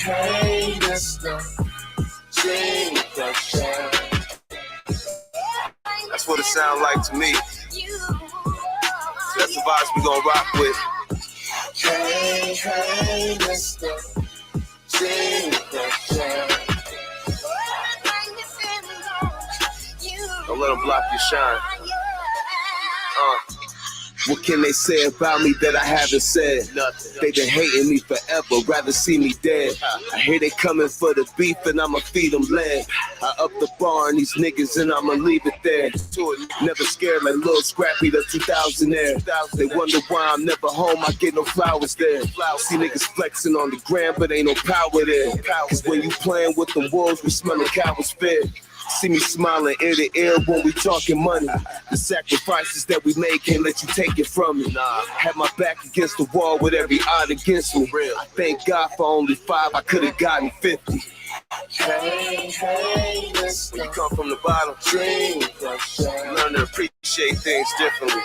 hey, Mr. That's what it sounds like to me. That's the vibes we gonna rock with. Hey, hey, Mr. Don't let them block your shine. What can they say about me that I haven't said? Nothing. They been hating me forever, rather see me dead. I hear they coming for the beef and I'ma feed them lead. I up the bar on these niggas and I'ma leave it there. Never scared like Lil Scrappy, the 2000 air. They wonder why I'm never home, I get no flowers there. See niggas flexing on the gram, but ain't no power there. Cause when you playing with them wolves, we smell the cowards fed. See me smiling ear to ear when we talking money. The sacrifices that we made can't let you take it from me. Had my back against the wall with every odd against me. I thank God for only 5, I could've gotten 50. Hey, hey, when you come from the bottom, dream. You learn to appreciate things differently.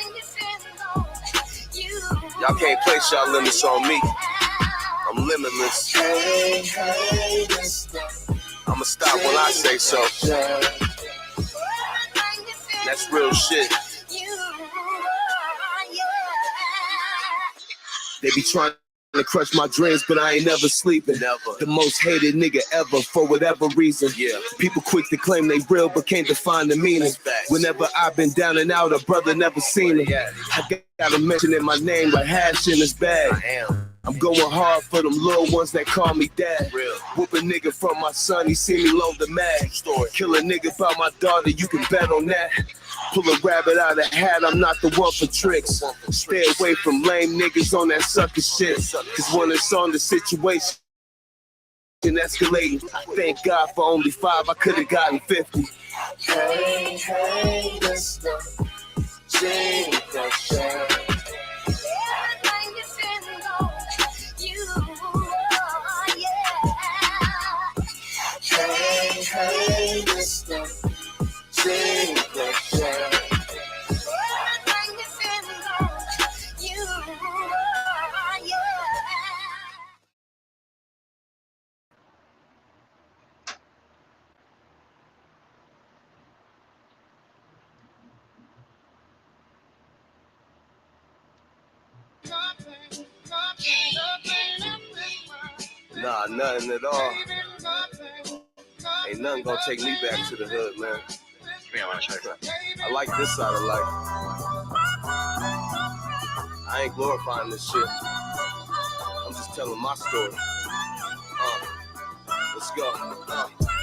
Y'all can't place y'all limits on me. I'm limitless. Hey, hey, I'ma stop when I say so. That's real shit. They be trying to crush my dreams, but I ain't never sleeping. Never. The most hated nigga ever for whatever reason. Yeah. People quick to claim they real, but can't define the meaning. Whenever I've been down and out, a brother never seen it. I gotta mention in my name like hash in his bag. I'm going hard for them little ones that call me dad. Real. Whoop a nigga from my son, he see me load the mag. Kill a nigga about my daughter, you can bet on that. Pull a rabbit out of the hat, I'm not the one for tricks. Stay away from lame niggas on that sucker shit. Cause when it's on the situation escalating, thank God for only 5, I could've gotten 50. Hey, hey, Mr. Hey, hey, Mr. Nah, nothing at all. Ain't nothing gonna take me back to the hood, man. I like this side of life. I ain't glorifying this shit. I'm just telling my story. Let's go.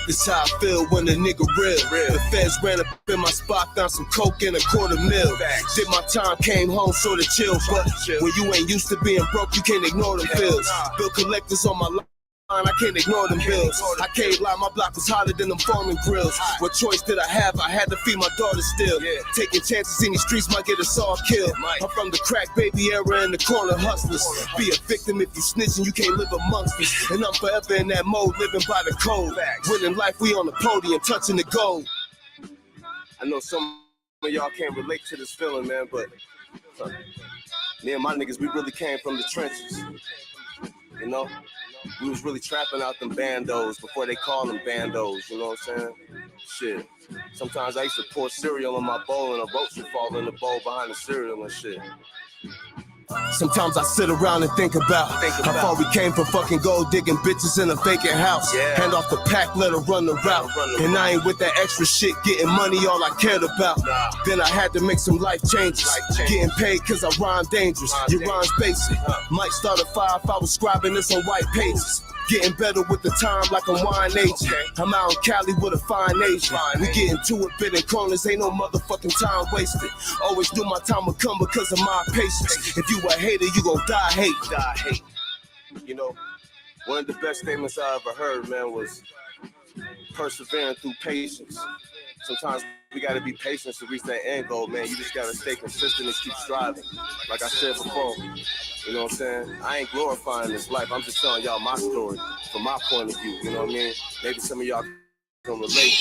This how I feel when a nigga real. The feds ran up in my spot, found some coke and a $250,000. Did my time, came home, sorta chill. But when you ain't used to being broke, you can't ignore them bills. Bill collectors on my line, I can't ignore them bills. I can't lie, my block was hotter than them farming grills. What choice did I have? I had to feed my daughter still. Taking chances in these streets might get us all killed. I'm from the crack baby era in the corner hustlers. Be a victim if you snitching, you can't live amongst us. And I'm forever in that mode, living by the code. Winning life, we on the podium, touching the gold. I know some of y'all can't relate to this feeling, man, but me and my niggas, we really came from the trenches. You know? We was really trapping out them bandos before they called them bandos, you know what I'm saying? Shit. Sometimes I used to pour cereal in my bowl and a roach would fall in the bowl behind the cereal and shit. Sometimes I sit around and think about how far we came from fucking gold digging bitches in a vacant house. Hand off the pack, let her run the route. And I ain't with that extra shit, getting money all I cared about. Then I had to make some life changes. Getting paid cause I rhyme dangerous. Your rhyme's basic. Might start a fire if I was scribing this on white pages. Getting better with the time like a wine agent. I'm out in Cali with a fine Asian. We getting to it, bit in corners, ain't no motherfucking time wasted. Always knew my time would come because of my patience. If you a hater, you gon' die hate. You know, one of the best statements I ever heard, man, was persevering through patience. Sometimes we gotta be patient to reach that end goal, man. You just gotta stay consistent and keep striving. Like I said before, you know what I'm saying? I ain't glorifying this life. I'm just telling y'all my story from my point of view. You know what I mean? Maybe some of y'all can relate.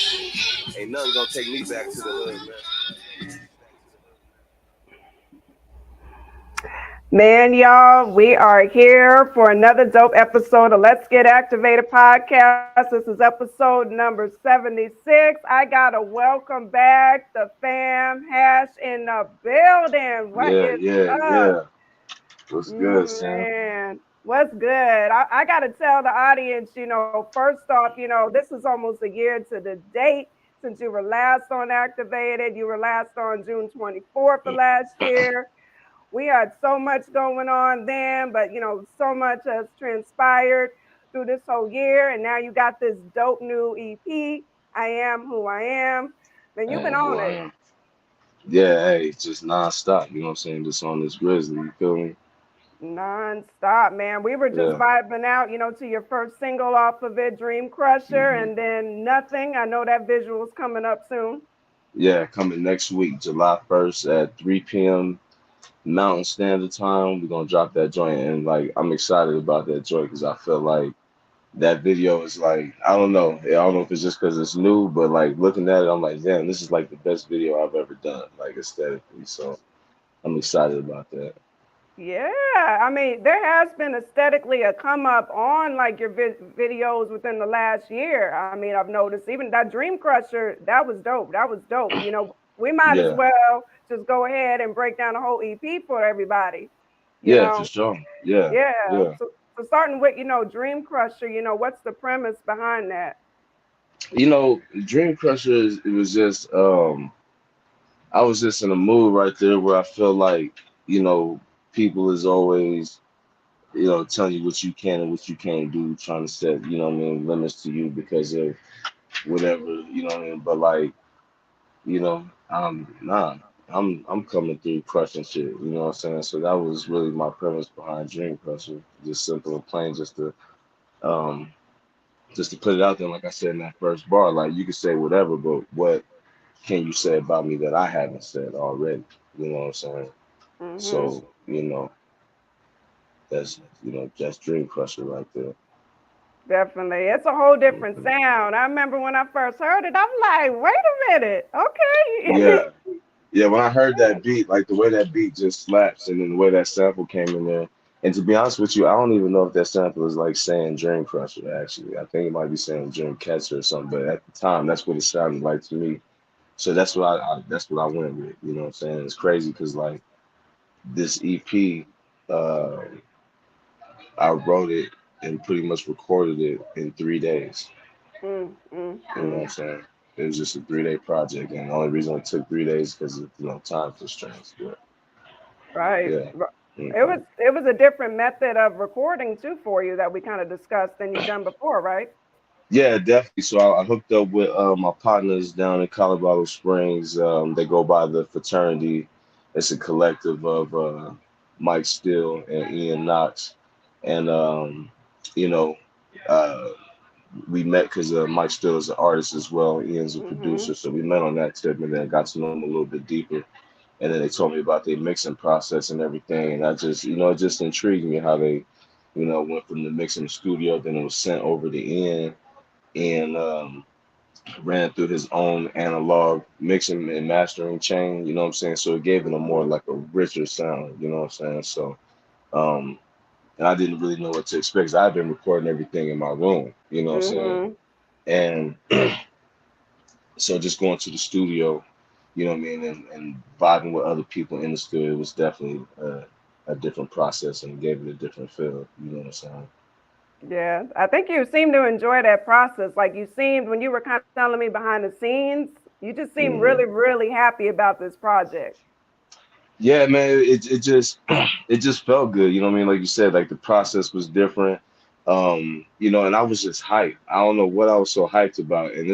Ain't nothing gonna take me back to the hood, man. Man, y'all, we are here for another dope episode of Let's Get Activated podcast. This is episode number 76. I got to welcome back the fam hash in the building. What Yeah, is yeah, up? yeah. What's good, Sam? Man, what's good? I got to tell the audience, first off, this is almost a year to the date since you were last on Activated. You were last on June 24th of last year. We had so much going on then, but so much has transpired through this whole year. And now you got this dope new EP, I Am Who I Am. Man, you've been And who on I it am. Yeah, hey, it's just nonstop. You know what I'm saying? Just on this grizzly. You feel me? non-stop, man. We were just Yeah, vibing out, to your first single off of it, Dream Crusher, hmm and then Nothing. I know that visual's coming up soon. yeah. Coming next week, July 1st at 3 p.m. Mountain Standard Time. We're gonna drop that joint, and like I'm excited about that joint because I feel like that video is like I don't know if it's just because it's new, but like looking at it, I'm like, damn, this is like the best video I've ever done, like aesthetically. So I'm excited about that. Yeah, I mean, there has been aesthetically a come up on like your videos within the last year. I mean, I've noticed even that Dream Crusher, that was dope. That was dope. We might as Yeah, well just go ahead and break down the whole EP for everybody. You yeah, for know, sure. Yeah, yeah. yeah. So starting with Dream Crusher, what's the premise behind that? Dream Crusher it was just I was just in a mood right there where I feel like, you know, people is always, telling you what you can and what you can't do, trying to set, limits to you because of whatever, what I mean? But like, nah, I'm coming through crushing shit, you know what I'm saying? So that was really my premise behind Dream Crusher. Just simple and plain, um just to put it out there, like I said in that first bar, like you could say whatever, but what can you say about me that I haven't said already? You know what I'm saying? Mm-hmm. So, that's Dream Crusher right there. Definitely. It's a whole different Mhm. sound. I remember when I first heard it, I'm like, wait a minute. Okay. Yeah. Yeah, when I heard that beat, like the way that beat just slaps and then the way that sample came in there. And to be honest with you, I don't even know if that sample is like saying Dream Crusher actually. I think it might be saying Dream Catcher or something, but at the time that's what it sounded like to me. So that's what I went with, you know what I'm saying? It's crazy because like this EP, uh, I wrote it and pretty much recorded it in 3 days. mm, mm, You know what mm. I'm saying? It was just a 3 day project, and the only reason it took 3 days because of time constraints. But Right. yeah, It hmm was it was a different method of recording too for you that we kind of discussed than you've done before, right? yeah, definitely. So I hooked up with my partners down in Colorado Springs. They go by the Fraternity. It's a collective of Mike Steele and Ian Knox, and you know. Uh, we met because Mike Steele is an artist as well. Ian's a Mhm. producer, so we met on that tip, and then got to know him a little bit deeper. And then they told me about their mixing process and everything, and I just, it just intrigued me how they, went from the mixing studio, then it was sent over to Ian, and ran through his own analog mixing and mastering chain. You know what I'm saying? So it gave it a more Mhm. like a richer sound. You know what I'm saying? So, um, and I didn't really know what to expect. 'Cause I've been recording everything in my room. You know what I'm saying? Mhm. And so just going to the studio, you know what I mean, and vibing with other people in the studio was definitely a different process and gave it a different feel. You know what I'm saying? Yeah, I think you seemed to enjoy that process. Like you seemed when you were kind of telling me behind the scenes, you just seemed hmm really, really happy about this project. Yeah, man, it just it just felt good. You know what I mean? Like you said, like the process was different. And I was just hyped. I don't know what I was so hyped about. And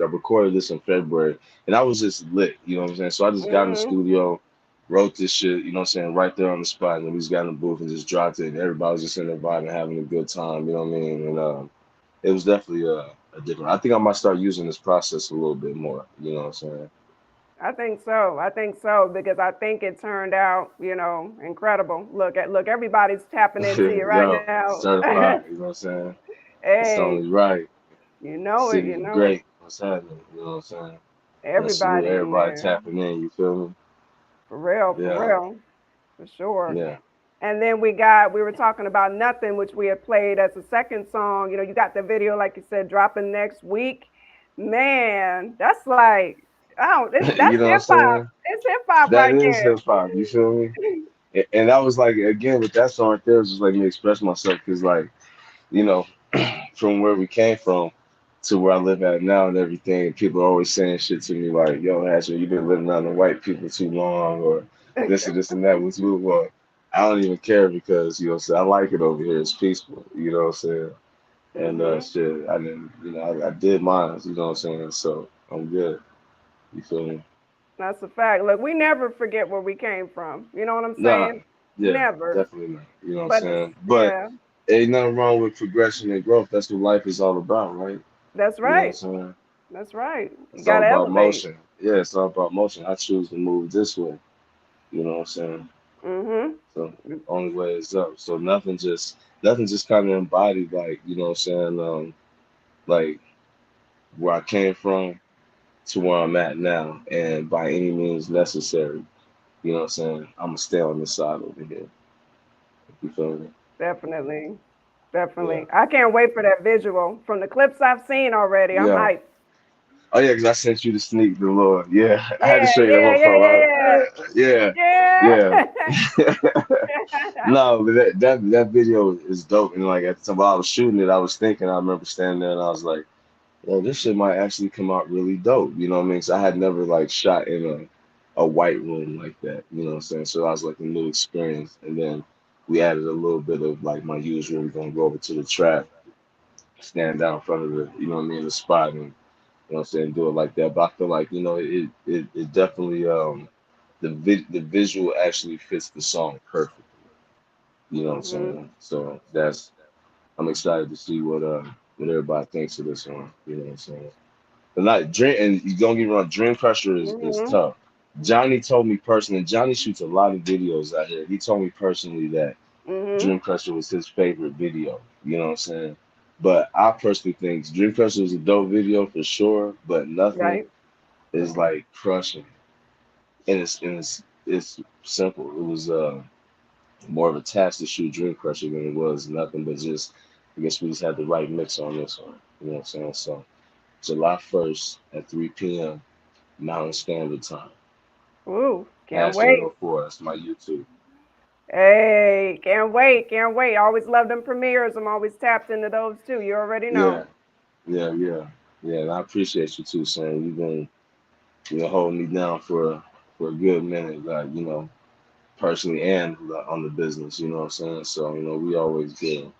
I recorded this in February, and I was just lit. You know what I'm saying? So I just got in the Mhm. studio, wrote this shit. You know what I'm saying? Right there on the spot, and then we just got in the booth and just dropped it. And everybody was just in there vibing, having a good time. You know what I mean? And it was definitely a different. I think I might start using this process a little bit more. You know what I'm saying? I think so. I think so because I think it turned out, incredible. Look, everybody's tapping into you right Yo, now. certified. You know what I'm saying? It's Hey, only right. you know it. City You of know it. Great. What's happening? You know what I'm saying? And salute Everybody in everybody there. tapping in. You feel me? For real, for Yeah, real, for sure. yeah. And then we were talking about Nothing, which we had played as a second song. You got the video, like you said, dropping next week. Man, that's like, oh, You that's know what I'm hip hop. saying? It's hip hop That right is there. hip hop. You feel me? And that was like again with that song right there, it was just like me express myself because like you know from where we came from to where I live at now and everything, people are always saying shit to me like, "Yo, Hatcher, you've been living around the white people too long," or this and that. Which well, I don't even care because you know, what I'm saying, I like it over here. It's peaceful. You know what I'm saying? And Hmm. shit, I didn't, I did mine. You know what I'm saying? So I'm good. You feel me? That's a fact. Look, we never forget where we came from. You know what I'm Nah, saying? yeah, Never. definitely not. You know what I'm But it's, saying? But yeah, ain't nothing wrong with progression and growth. That's what life is all about, right? that's You know what I'm right. saying? That's right. You It's got all to about elevate. motion. Yeah, it's all about motion. I choose to move this way. You know what I'm saying? Hmm. So only way is up. So nothing just kind of embodied like you know what I'm saying. Like where I came from to where I'm at now, and by any means necessary. You know what I'm saying? I'm gonna stay on this side over here. You feel me? Definitely. Yeah. Definitely. I can't wait for that visual. From the clips I've seen already, I'm Yeah. hyped. Oh yeah, because I sent you the sneak, the Lord. Yeah, I had to Yeah, show you that yeah, one yeah, from. yeah, Yeah, yeah. yeah. No, but that video is dope. And like at the time while I was shooting it, I was thinking. I remember standing there and I was like, "Well, this shit might actually come out really dope." You know what I mean? So I had never like shot in a white room like that. You know what I'm saying? So I was like a new experience. And then we added a little bit of like my usual. We're gonna go over to the trap, stand down in front of the, you know what I mean, the spot, and you know what I'm saying, do it like that. But I feel like, it definitely the visual actually fits the song perfectly. You know what I'm Hmm. saying? So that's I'm excited to see what everybody thinks of this one. You know what I'm saying? But not dream and you don't get me wrong, Dream Crusher is Hmm. tough. Johnny told me personally, Johnny shoots a lot of videos out here. He told me personally that Hmm. Dream Crusher was his favorite video. You know what I'm saying? But I personally think Dream Crusher was a dope video for sure, but nothing Right. is like crushing. And it's simple. It was more of a task to shoot Dream Crusher than it was nothing but just I guess we just had the right mix on this one. You know what I'm saying? So July 1st at 3 p.m. Mountain Standard Time. Ooh, can't Hashtag wait. oh 04. That's my YouTube. Hey, can't wait. Can't wait. Always love them premieres. I'm always tapped into those too. You already Yeah, know. yeah. Yeah, and I appreciate you too, Sam. You've been holding me down for a good minute, like, personally and on the business, you know what I'm saying? So, we always good.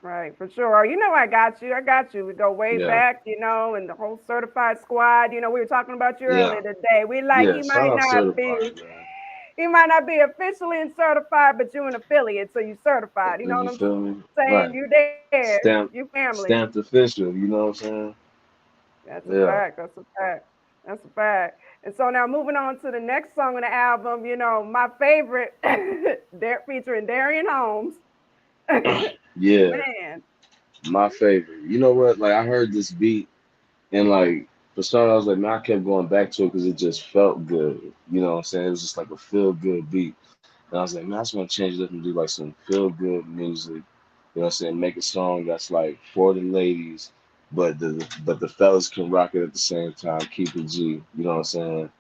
Right, for sure. You know, I got you. I got you. We go way Yeah, back, and the whole certified squad. We were talking about you yeah, earlier today. We like yeah. Shout out certified, man. he might not be officially in certified, but you're an affiliate, so you certified. You know what You I'm feel me? saying? Right. You there. You Stamped, family. stamped official, you know what I'm saying? That's a Yeah. fact. That's a fact. That's a fact. And so now moving on to the next song on the album, my favorite, featuring Darian Holmes. Yeah, Man. my favorite. You know what? Like, I heard this beat, and like, for some, I was like, man, I kept going back to it because it just felt good. You know what I'm saying? It was just like a feel good beat. And I was like, man, I just want to change it up and do like some feel good music. You know what I'm saying? Make a song that's like for the ladies, but the fellas can rock it at the same time. Keep it G. You know what I'm saying?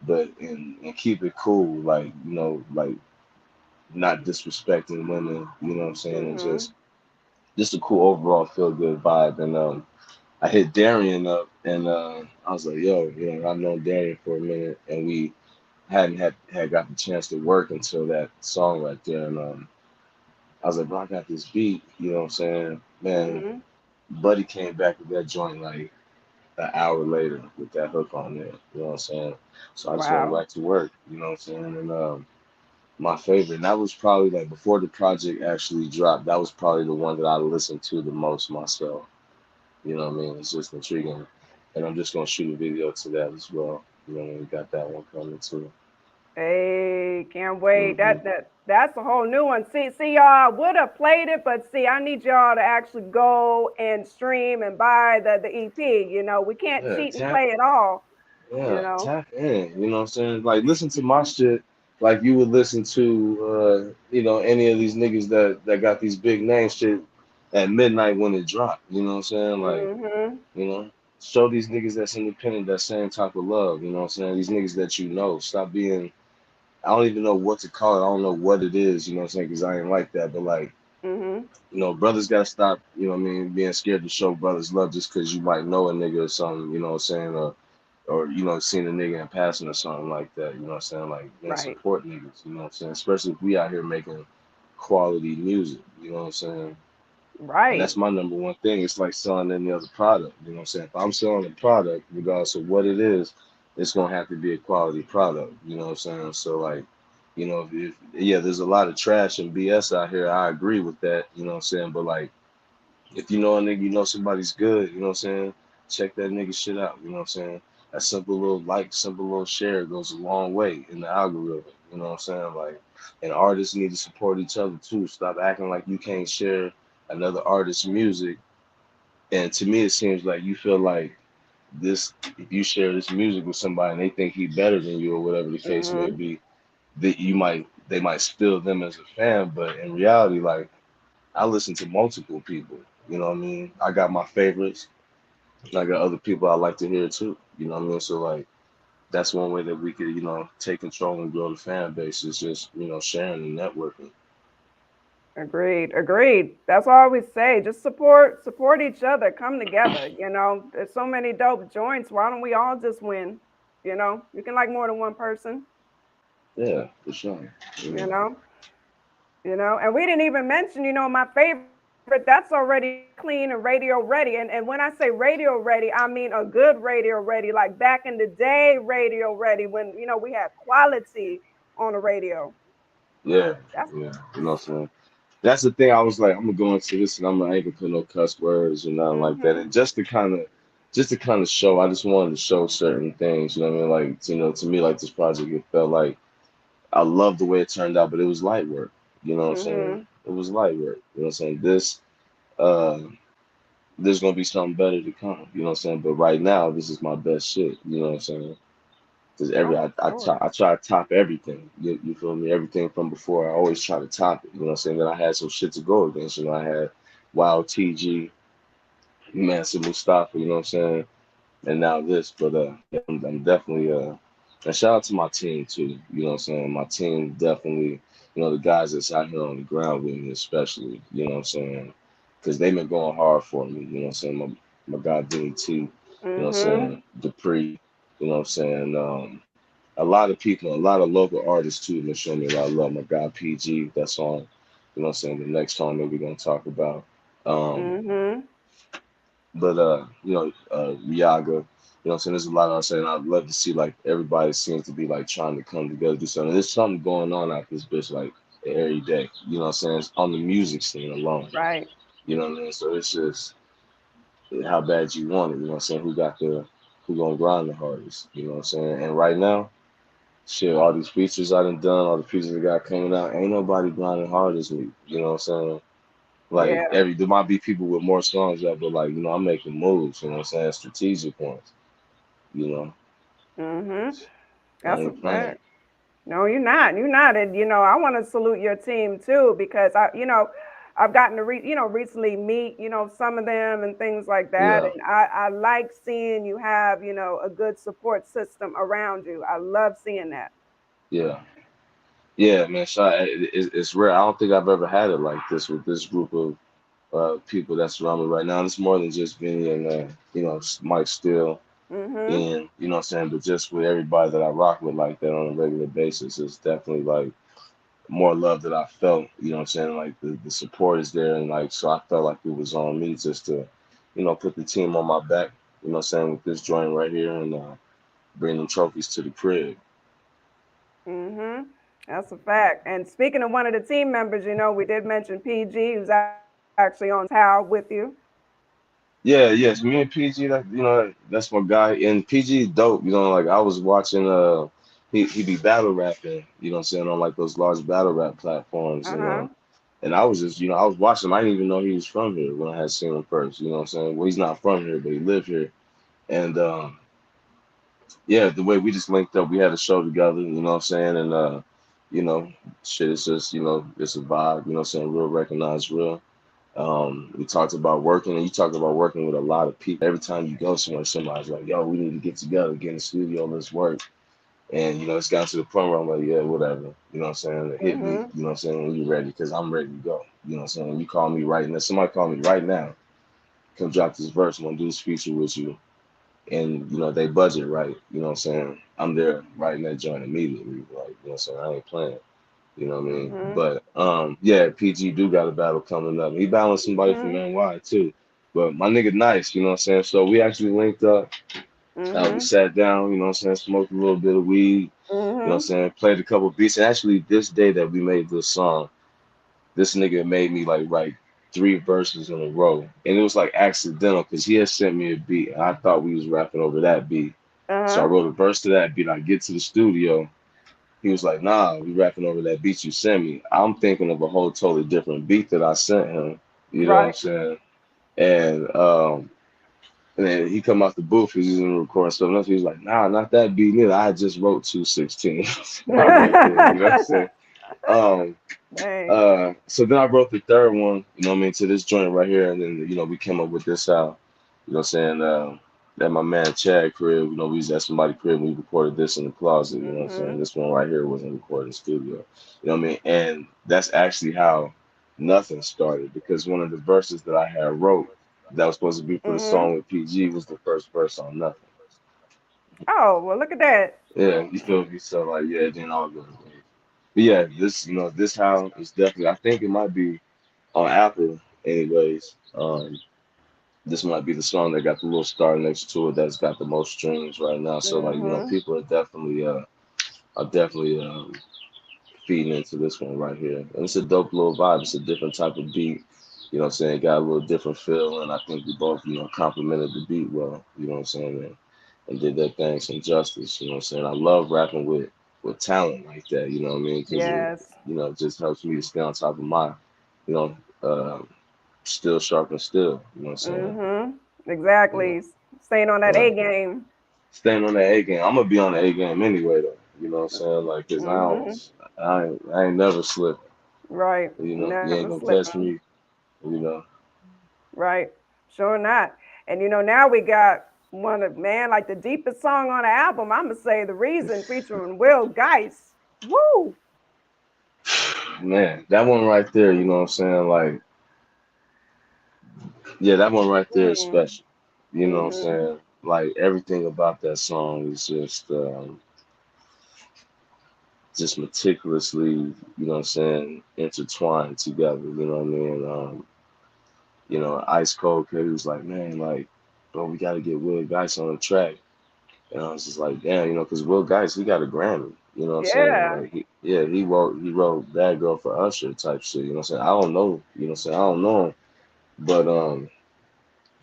But and keep it cool, like like not disrespecting women. You know what I'm saying? And Hmm. just a cool overall feel good vibe. And I hit Darian up, and I was like, yo, I've known Darian for a minute, and we hadn't had got the chance to work until that song right there. And I was like, bro, I got this beat, you know what I'm saying? Man, Hmm. Buddy came back with that joint like an hour later with that hook on there, you know what I'm saying? So I just went Wow. right to work, you know what I'm saying? And my favorite, and that was probably like before the project actually dropped, that was probably the one that I listened to the most myself. You know what I mean? It's just intriguing. And I'm just gonna shoot a video to that as well. You know, we got that one coming too. Hey, can't wait. Hmm. That's a whole new one. See, y'all, I would have played it, but see, I need y'all to actually go and stream and buy the EP. We can't Yeah, cheat and play it all. You know. tap in. You know what I'm saying? Like listen to my shit like you would listen to you know, any of these niggas that got these big name shit at midnight when it dropped. You know what I'm saying? Like, Mm-hmm. you know, show these niggas that's independent that same type of love. You know what I'm saying? These niggas that you know. Stop being. I don't even know what to call it. I don't know what it is. You know what I'm saying? Because I ain't like that. But like, Mm-hmm. you know, brothers gotta stop. You know what I mean? Being scared to show brothers love just because you might know a nigga or something. You know what I'm saying? Or you know, seeing a nigga in passing or something like that. You know what I'm saying? Like, man, Right. support niggas. You know what I'm saying? Especially if we out here making quality music. You know what I'm saying? And Right. that's my number one thing. It's like selling any other product. You know what I'm saying? If I'm selling a product, regardless of what it is, it's gonna have to be a quality product. You know what I'm saying? So like, you know, if yeah, there's a lot of trash and BS out here. I agree with that. You know what I'm saying? But like, if you know a nigga, you know somebody's good. You know what I'm saying? Check that nigga shit out. You know what I'm saying? That simple little like, simple little share goes a long way in the algorithm. You know what I'm saying? Like, and artists need to support each other too. Stop acting like you can't share another artist's music. And to me, it seems like you feel like this, if you share this music with somebody and they think he better than you or whatever the case may Mm-hmm. be, that they might spill them as a fan. But in reality, like, I listen to multiple people. You know what I mean? I got my favorites. And I got other people I like to hear too. You know what I mean? So like, that's one way that we could, you know, take control and grow the fan base is just, you know, sharing and networking. Agreed. Agreed. That's all we say. Just support each other. Come together. There's so many dope joints. Why don't we all just win? You can like more than one person. Yeah, for sure. You You know. know. And we didn't even mention. My favorite. That's already clean and radio ready. And when I say radio ready, I mean a good radio ready, like back in the day, radio ready when we had quality on the radio. Yeah, That's yeah. You know what I'm saying? That's the thing. I was like, I'm gonna go into this, and I ain't gonna put no cuss words or nothing like that. mhm. And just to kind of show, I just wanted to show certain things. You know what I mean? Like, you know, to me, like this project, it felt like I love the way it turned out, but it was light work. You know what I'm saying? Mhm. It was light work. You know what I'm saying? Uh, there's gonna be something better to come. You know what I'm saying? But right now, this is my best shit. You know what I'm saying? Because Oh, for sure. I try to top everything. You feel me? Everything from before, I always try to top it. You know what I'm saying? Then I had some shit to go against. You know, I had Wild TG, Massive Mustafa. You know what I'm saying? And now this. But yeah, I'm definitely and shout out to my team too. You know what I'm saying? My team definitely. You know, the guys that's out here on the ground with me, especially. You know what I'm saying? Because they've been going hard for me. You know what I'm saying? My guy Vinny T. You know what I'm Mhm. saying? Dupree. You know what I'm saying? A lot of people, a lot of local artists too, been showing me a lot of love. My guy PG, that's on, you know what I'm saying, the next song that we're gonna talk about. Um, Mhm. but you know, Riaga, you know what I'm saying, there's a lot I'm saying. I'd love to see like everybody seems to be like trying to come together, do something. There's something going on out this bitch like every day. You know what I'm saying? It's on the music scene alone. Right. You know what I mean? So it's just how bad you want it, you know what I'm saying? Who gonna grind the hardest, you know what I'm saying? And right now, shit, all these features I done, all the features that got coming out, ain't nobody grinding hard as me. You know what I'm saying? Like Yeah. there might be people with more songs out, but like, you know, I'm making moves, you know what I'm saying? Strategic ones, you know. Mhm. I That's a ain't playing. fact. No, you're not. You're not. And I want to salute your team too because I've gotten to recently meet some of them and things like that, Yeah, and I like seeing you have a good support system around you. I love seeing that. yeah. Yeah, man, it's rare. I don't think I've ever had it like this with this group of people that's around me right now. It's more than just Vinny and you know, Mike Steele Mhm. and you know what I'm saying, but just with everybody that I rock with like that on a regular basis, it's definitely like more love that I felt, you know what I'm saying? Like the support is there and like so I felt like it was on me just to, you know, put the team on my back, you know what I'm saying, with this joint right here and bring them trophies to the crib. Mhm. That's a fact. And speaking of one of the team members, we did mention PG, who's actually on tower with you. Yeah, yes, me and PG, that you know, that's my guy. And PG dope, you know, like I was watching he be battle rapping, you know what I'm saying, on like those large battle rap platforms Uh huh. and I was just, you know, I was watching him. I didn't even know he was from here when I had seen him first, you know what I'm saying? Well, he's not from here, but he lived here. And yeah, the way we just linked up, we had a show together, you know what I'm saying? And you know, shit is just, it's a vibe, you know what I'm saying, real recognized real. We talked about working, and you talked about working with a lot of people. Every time you go somewhere, somebody's like, yo, we need to get together, get in the studio, let's work. And, it's gotten to the point where I'm like, yeah, whatever. You know what I'm saying? Hit me, Mm-hmm. you know what I'm saying, when you're ready, because I'm ready to go. You know what I'm saying? You call me right now. Somebody call me right now. Come drop this verse. I'm going to do this feature with you. And, they budget right. You know what I'm saying? I'm there writing that joint immediately. Like, you know what I'm saying? I ain't playing. You know what I mean? Mm-hmm. But yeah, PG do got a battle coming up. He balanced somebody from Mm-hmm. NY too. But my nigga nice, you know what I'm saying? So we actually linked up. We Mm-hmm. sat down, you know what I'm saying, smoked a little bit of weed, you know what I'm Mm-hmm. saying, played a couple beats. And actually this day that we made this song, this nigga made me like write 3 verses in a row. And it was like accidental because he had sent me a beat and I thought we was rapping over that beat. So I Uh-huh. wrote a verse to that beat. I get to the studio. He was like, nah, we rapping over that beat you sent me. I'm thinking of a whole totally different beat that I sent him. You know what I'm Right. saying? And then he come out the booth because he's in the recording stuff. And he was like, nah, not that beat neither. I just wrote 216. I'm like, yeah, you know what I'm saying? Um, Dang. so then I wrote the third one, you know what I mean, to this joint right here. And then, we came up with this out, you know what I'm saying? At my man Chad crib, we was at somebody's crib and we recorded this in the closet, you know what I'm saying? Mm-hmm. This one right here wasn't recorded in the studio, you know what I mean? And that's actually how nothing started because one of the verses that I had wrote that was supposed to be for the Mm-hmm. song with PG was the first verse on Nothing. Oh, well, look at that. Yeah, you feel me? So like, yeah, it didn't all go away. But yeah, this how is definitely. I think it might be on Apple, anyways. This might be the song that got the little star next to it that's got the most streams right now. So like, Mm-hmm. people are definitely feeding into this one right here. And it's a dope little vibe. It's a different type of beat. You know what I'm saying? It got a little different feel, and I think we both, complimented the beat well. You know what I'm saying? And did that thing some justice. You know what I'm saying? I love rapping with talent like that. You know what I mean? Because it, Yes. just helps me to stay on top of my, you know, uh, still sharp and still. You know what I'm saying? Mm-hmm. You know, Exactly. Staying on that A right. game. Staying on that A game. I'm gonna be on the A game anyway, though. You know what I'm saying? Like, cause Mm-hmm. I ain't never slipping. Right. You ain't Never gonna catch slipping. me. You know. Right. Sure not. And now we got one of man like the deepest song on the album. I'm gonna say the reason featuring Will Geist. Woo. Man, that one right there, you know what I'm saying? Like, yeah, that one right there is Mm. special. You know what I'm Mm-hmm. saying? Like everything about that song is just meticulously, what I'm saying, intertwined together. You know what I mean? Ice Cold Kid was like, man, like, bro, we got to get Will Geist on the track. And I was just like, damn, because Will Geist, he got a Grammy. You know what I'm saying? Yeah. Like, he wrote Bad Girl for Usher type shit. You know what I'm saying? I don't know. You know what I'm saying? I don't know him, but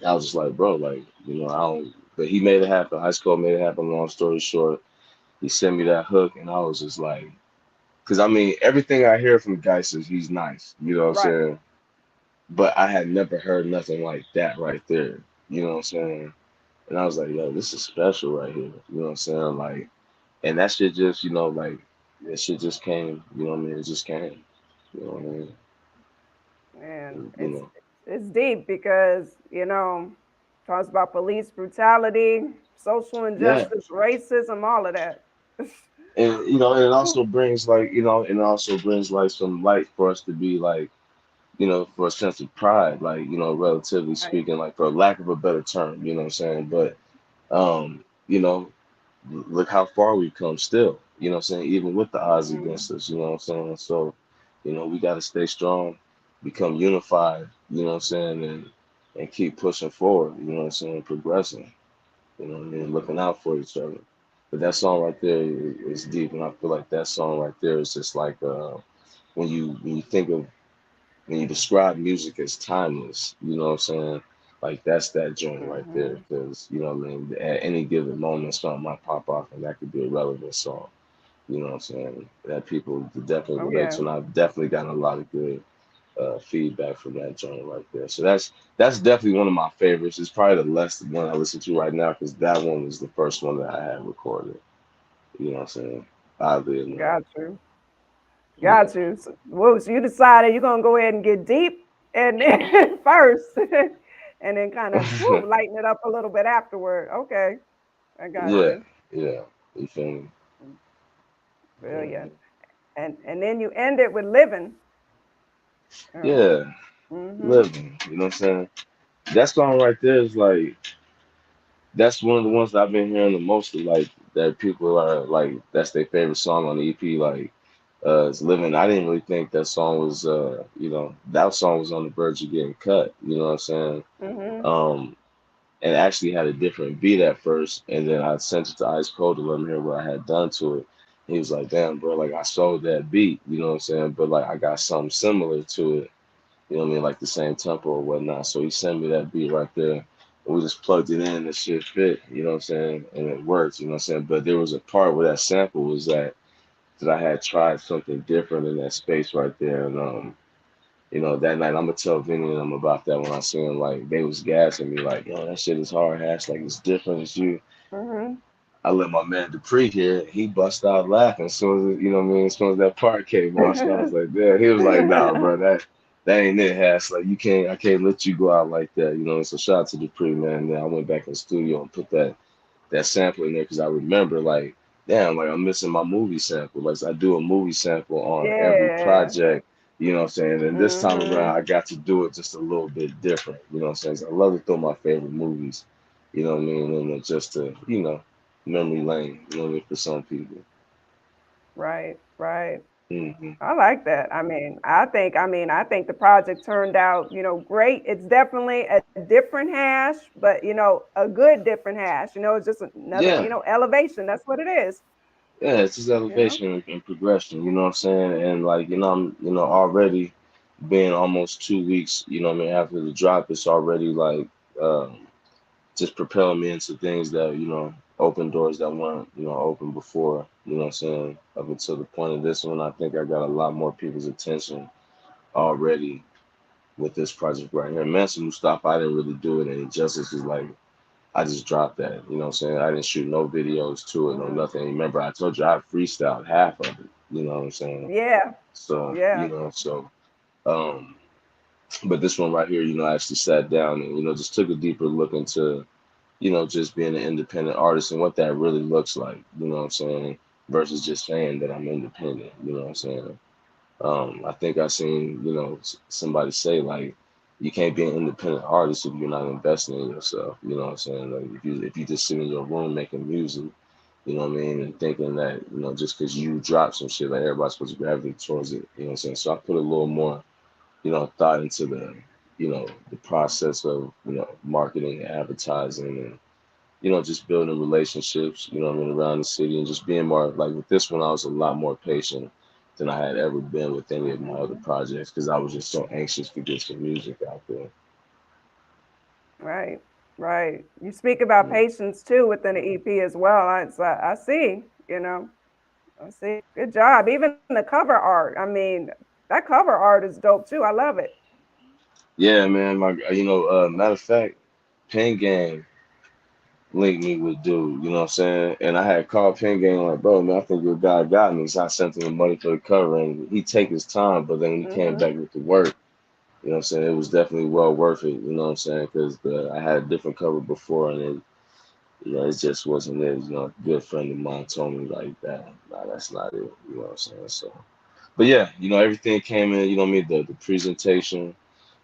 I was just like, bro, like, I don't. But he made it happen. Ice Cold made it happen. Long story short, he sent me that hook, and I was just like, because I mean, everything I hear from Geist is he's nice. You know what I'm Right. saying? But I had never heard nothing like that right there. You know what I'm saying? And I was like, yo, this is special right here. You know what I'm saying? Like, and that shit just, like, that shit just came. You know what I mean? It just came. You know what I mean? And You know. it's deep because, talks about police brutality, social Yeah. injustice, racism, all of that. And and it also brings like, and it also brings like some light for us to be like, for a sense of pride, like, relatively Right. speaking, like for lack of a better term, you know what I'm saying? But um, you know, look how far we've come still, you know what I'm saying, even with the odds Mm-hmm. against us, you know what I'm saying? So, we gotta stay strong, become unified, you know what I'm saying, and keep pushing forward, you know what I'm saying, progressing, you know what I mean, looking out for each other. But that song right there is deep, and I feel like that song right there is just like when you think of when you describe music as timeless, you know what I'm saying? Like that's that joint right there, Mm-hmm. because you know what I mean. At any given moment, something might pop off, and that could be a relevant song. You know what I'm saying? That people definitely Oh relate yeah. to, and I've definitely gotten a lot of good feedback from that joint right there. So that's definitely one of my favorites. It's probably the less one I listen to right now because that one was the first one that I had recorded. You know what I'm saying? Oddly enough. Got you. Yeah. Got you. So you decided you're gonna go ahead and get deep and then first, and then kind of lighten it up a little bit afterward. Okay, I got Yeah, you. yeah. You feel me? Brilliant. And then you end it with living. Yeah, Mm-hmm. living. You know what I'm saying? That song right there is like that's one of the ones that I've been hearing the most of, like that people are like that's their favorite song on the EP. Like, it's living. I didn't really think that song was, that song was on the verge of getting cut. You know what I'm saying? Mm-hmm. Um, and actually had a different beat at first, and then I sent it to Ice Cold to let him hear what I had done to it. He was like, "Damn, bro, like I sold that beat, you know what I'm saying? But like I got something similar to it, you know what I mean, like the same tempo or whatnot." So he sent me that beat right there. And we just plugged it in and the shit fit, you know what I'm saying? And it worked, you know what I'm saying? But there was a part where that sample was that I had tried something different in that space right there. And that night I'm gonna tell Vinny and them about that when I see him. Like they was gassing me, like, "Yo, that shit is hard, Hash. Like it's different as you." Mm-hmm. I let my man Dupree hear it. He bust out laughing as soon as you know what I mean. As soon as that part came on, so I was like, "Yeah." He was like, "Nah, bro, that ain't it, Hash. Like I can't let you go out like that." You know. So shout out to Dupree, man. And then I went back in the studio and put that sample in there because I remember like, damn, like I'm missing my movie sample. Like I do a movie sample on every Yeah. project, you know what I'm saying? And this time Mm-hmm. around I got to do it just a little bit different, you know what I'm saying? I love to throw my favorite movies, you know what I mean? And then just to, memory lane, you know what I mean, for some people. Right. Right. Hmm. I like that. I think the project turned out, great. It's definitely a different hash, but a good different hash. It's just another, Yeah, elevation. That's what it is. yeah, it's just You know. elevation and progression, you know what I'm saying? And like, I'm, already being almost 2 weeks, you know what I mean, after the drop, it's already like, um, just propelling me into things that, open doors that weren't, open before, you know what I'm saying? Up until the point of this one, I think I got a lot more people's attention already with this project right here. Manson Mustafa, I didn't really do it any justice. Is like, I just dropped that, you know what I'm saying? I didn't shoot no videos to it, no Hmm. nothing. Remember, I told you I freestyled half of it, you know what I'm saying? Yeah. So, Yeah. um, but this one right here, I actually sat down and, just took a deeper look into just being an independent artist and what that really looks like, you know what I'm saying, versus just saying that I'm independent, you know what I'm saying. I think I seen, somebody say like, you can't be an independent artist if you're not investing in yourself, you know what I'm saying. Like if you just sit in your room making music, you know what I mean, and thinking that, just because you drop some shit, like everybody's supposed to gravitate towards it, you know what I'm saying. So I put a little more, thought into the process of, marketing and advertising and just building relationships, you know what I mean, around the city and just being more like with this one, I was a lot more patient than I had ever been with any of my other Hmm. projects because I was just so anxious to get some music out there. Right. Right. You speak about Yeah. patience too within the EP as well. I see. I see. Good job. Even the cover art. I mean, that cover art is dope too. I love it. Yeah, man. Matter of fact, Pen Game linked me with dude, you know what I'm saying? And I had called Pen Game like, bro, man, I think your guy got me. So I sent him the money for the cover and he take his time, but then when he came Hmm. back with the work, you know what I'm saying? It was definitely well worth it, you know what I'm saying? Because I had a different cover before and it just wasn't it. A good friend of mine told me like that. Nah, that's not it, you know what I'm saying? So, but yeah, everything came in, you know what I mean? The presentation,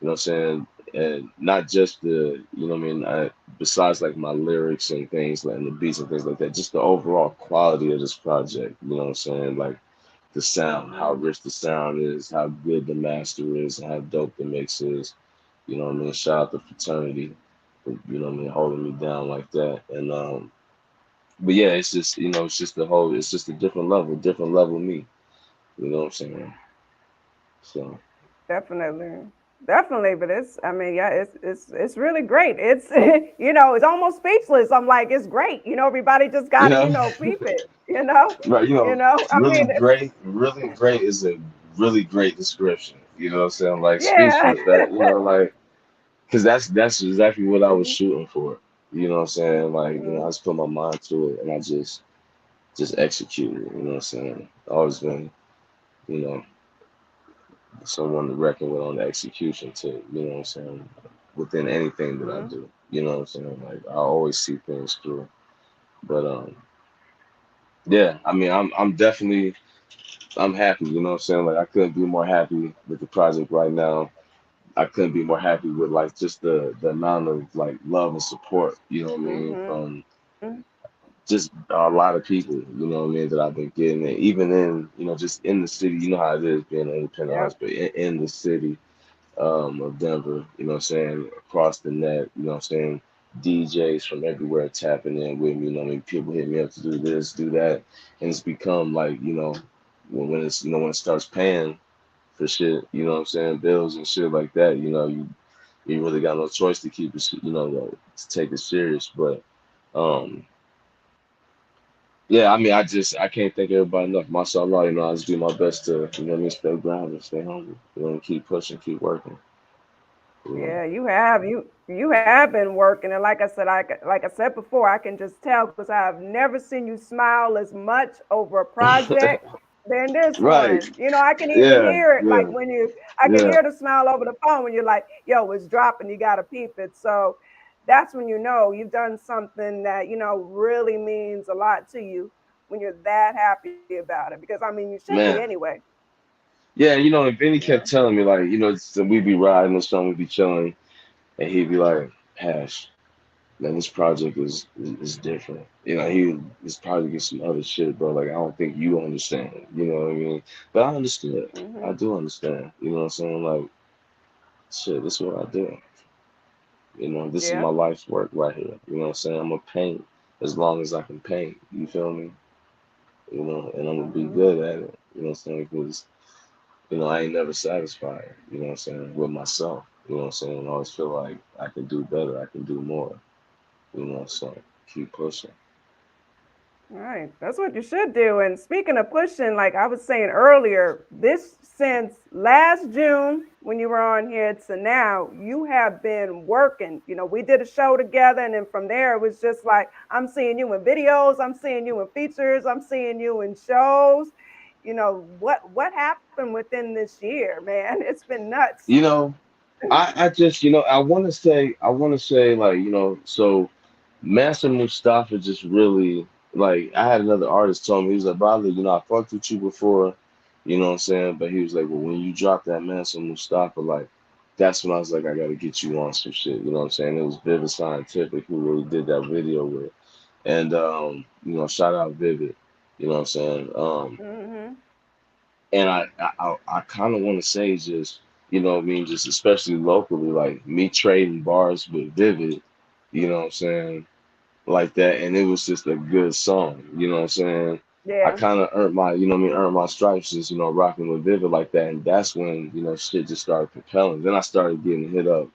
you know what I'm saying? And not just you know what I mean? Besides like my lyrics and things like and the beats and things like that, just the overall quality of this project, you know what I'm saying? Like the sound, how Hmm. rich the sound is, how good the master is, and how dope the mix is. You know what I mean? Shout out to fraternity, for, you know what I mean, holding me down like that. And but yeah, it's just it's just a different level me. You know what I'm saying? So Definitely. Definitely. But yeah, it's really great. It's it's almost speechless. I'm like, it's great. Everybody just you gotta, know, peep it. right? I mean, Really great is a really great description. You know what I'm saying? Like yeah. speechless. That like because that's exactly what I was Hmm. shooting for. You know what I'm saying? Like I Hmm. just put my mind to it and I just executed. You know what I'm saying? Always been you know, someone to reckon with on the execution too, you know what I'm saying? Within anything that I Mhm. do, you know what I'm saying? Like I always see things through. But yeah, I mean I'm definitely I'm happy, you know what I'm saying? Like I couldn't be more happy with the project right now. I couldn't be more happy with like just the amount of like love and support, you know what I mean, Mhm. from just a lot of people, you know what I mean, that I've been getting. And even in, you know, just in the city, you know how it is being an independent Yep. artist, but in the city of Denver, you know what I'm saying, across the net, you know what I'm saying, DJs from everywhere tapping in with me, you know what I mean, people hit me up to do this, do that, and it's become like, you know, when it's, you know, when it starts paying for shit, you know what I'm saying, bills and shit like that, you know, you really got no choice to keep it, you know, to take it serious, but, um, yeah, I mean, I can't thank everybody enough. Mashallah, you know, I just do my best to, you know what I mean, stay grounded, stay humble, you know, and keep pushing, keep working, you know. Yeah, you have been working, and like I said, like I said before, I can just tell because I've never seen you smile as much over a project than this Right. one. You know, I can even Yeah, hear it like yeah, when I can yeah. hear the smile over the phone when you're like, "Yo, it's dropping. You got to peep it." So that's when you know you've done something that really means a lot to you when you're that happy about it. Because I mean, you should be Man. anyway. Yeah, you know, and Vinny Yeah. kept telling me like, you know, so we'd be riding or something, we'd be chilling, and he'd be like, Hash, man, this project is different. You know, this project is some other shit, bro. Like I don't think you understand. You know what I mean? But I understood. I Mhm. do understand. You know what I'm saying? Like, shit, this is what I do. You know, this is my Yeah. life's work right here. You know what I'm saying? I'm gonna paint as long as I can paint. You feel me? You know, and I'm gonna be Mhm. good at it. You know what I'm saying? Because, you know, I ain't never satisfied, you know what I'm saying, with myself. You know what I'm saying? I always feel like I can do better, I can do more, you know, so keep pushing. Right. That's what you should do. And speaking of pushing, like I was saying earlier, this since last June when you were on here to now, you have been working. You know, we did a show together, and then from there it was just like I'm seeing you in videos, I'm seeing you in features, I'm seeing you in shows. You know, what happened within this year, man? It's been nuts. You know, I just, you know, I wanna say like, you know, so Master Mustafa just really like I had another artist tell me, he was like, brother, you know, I fucked with you before, you know what I'm saying? But he was like, well, when you drop that Master Mustafa, like that's when I was like, I gotta get you on some shit, you know what I'm saying? It was Vivid Scientific who really did that video with. And you know, shout out Vivid, you know what I'm saying? Mhm. And I kind of want to say just, you know what I mean, just especially locally, like me trading bars with Vivid, you know what I'm saying, like that, and it was just a good song, you know what I'm saying. I Yeah. kind of earned my, you know what I mean, earned my stripes just, you know, rocking with Vivid like that, and that's when, you know, shit just started propelling. Then I started getting hit up,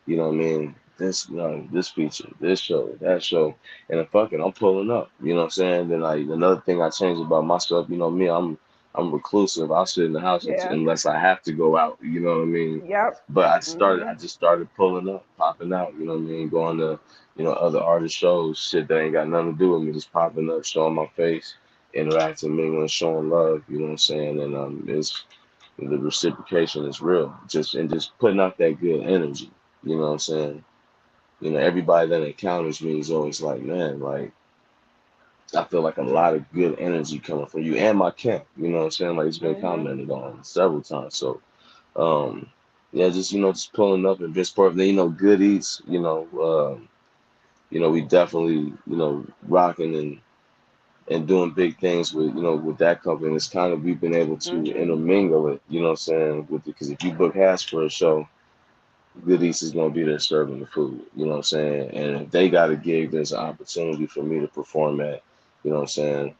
you know what I mean? This, you know, this feature, this show, that show, and then fuck it, I'm pulling up. You know what I'm saying? Then like another thing I changed about myself, you know me, I'm reclusive. I'll sit in the house Yeah. unless I have to go out. You know what I mean? Yep. But I Mhm. just started pulling up, popping out. You know what I mean? Going to, you know, other artist shows, shit that ain't got nothing to do with me, just popping up, showing my face, interacting, mingling, showing love. You know what I'm saying? And it's the reciprocation is real. Just putting out that good energy. You know what I'm saying? You know, everybody that encounters me is always like, man, like I feel like a lot of good energy coming from you and my camp. You know what I'm saying? Like it's been Mhm. commented on several times. So, um, yeah, just you know, just pulling up and just part of the, you know, good eats. You know, we definitely, you know, rocking and doing big things with, you know, with that company. It's kind of we've been able to Mhm. intermingle it. You know what I'm saying? With because if you book Hash for a show, Good East is gonna be there serving the food. You know what I'm saying? And if they got a gig, there's an opportunity for me to perform at. You know what I'm saying?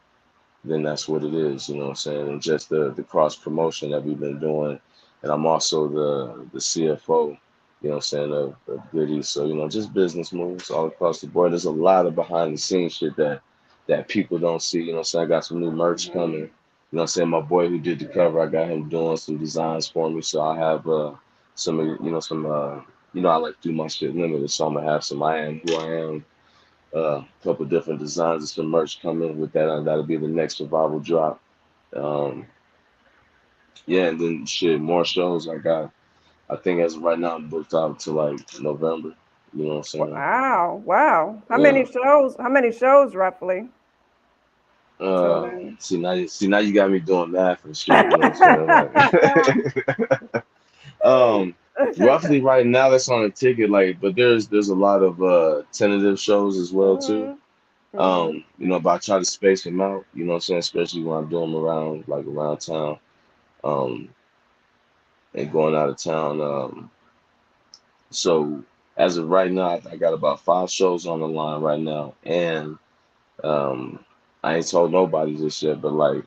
Then that's what it is. You know what I'm saying? And just the cross promotion that we've been doing, and I'm also the CFO. You know what I'm saying of Good East. So you know, just business moves all across the board. There's a lot of behind the scenes shit that people don't see. You know what I'm saying? I got some new merch coming. Mhm. You know what I'm saying? My boy who did the cover, I got him doing some designs for me. So I have some some you know I like to do my shit limited, so I'm gonna have some I am who I am, a couple different designs and some merch coming with that. That'll be the next survival drop. Um, Yeah, and then shit, more shows I got. I think as of right now, I'm booked out to like November. You know what I'm saying? Wow, wow. Yeah. How many shows roughly till then? See now you got me doing math and shit. You know what I'm saying? Like, um, roughly right now that's on a ticket. Like, but there's a lot of tentative shows as well too. Mhm. Mhm. But I try to space them out. You know what I'm saying? Especially when I'm doing them around like around town. Um, and going out of town. So as of right now, I got about 5 shows on the line right now, and um, I ain't told nobody this yet, but like,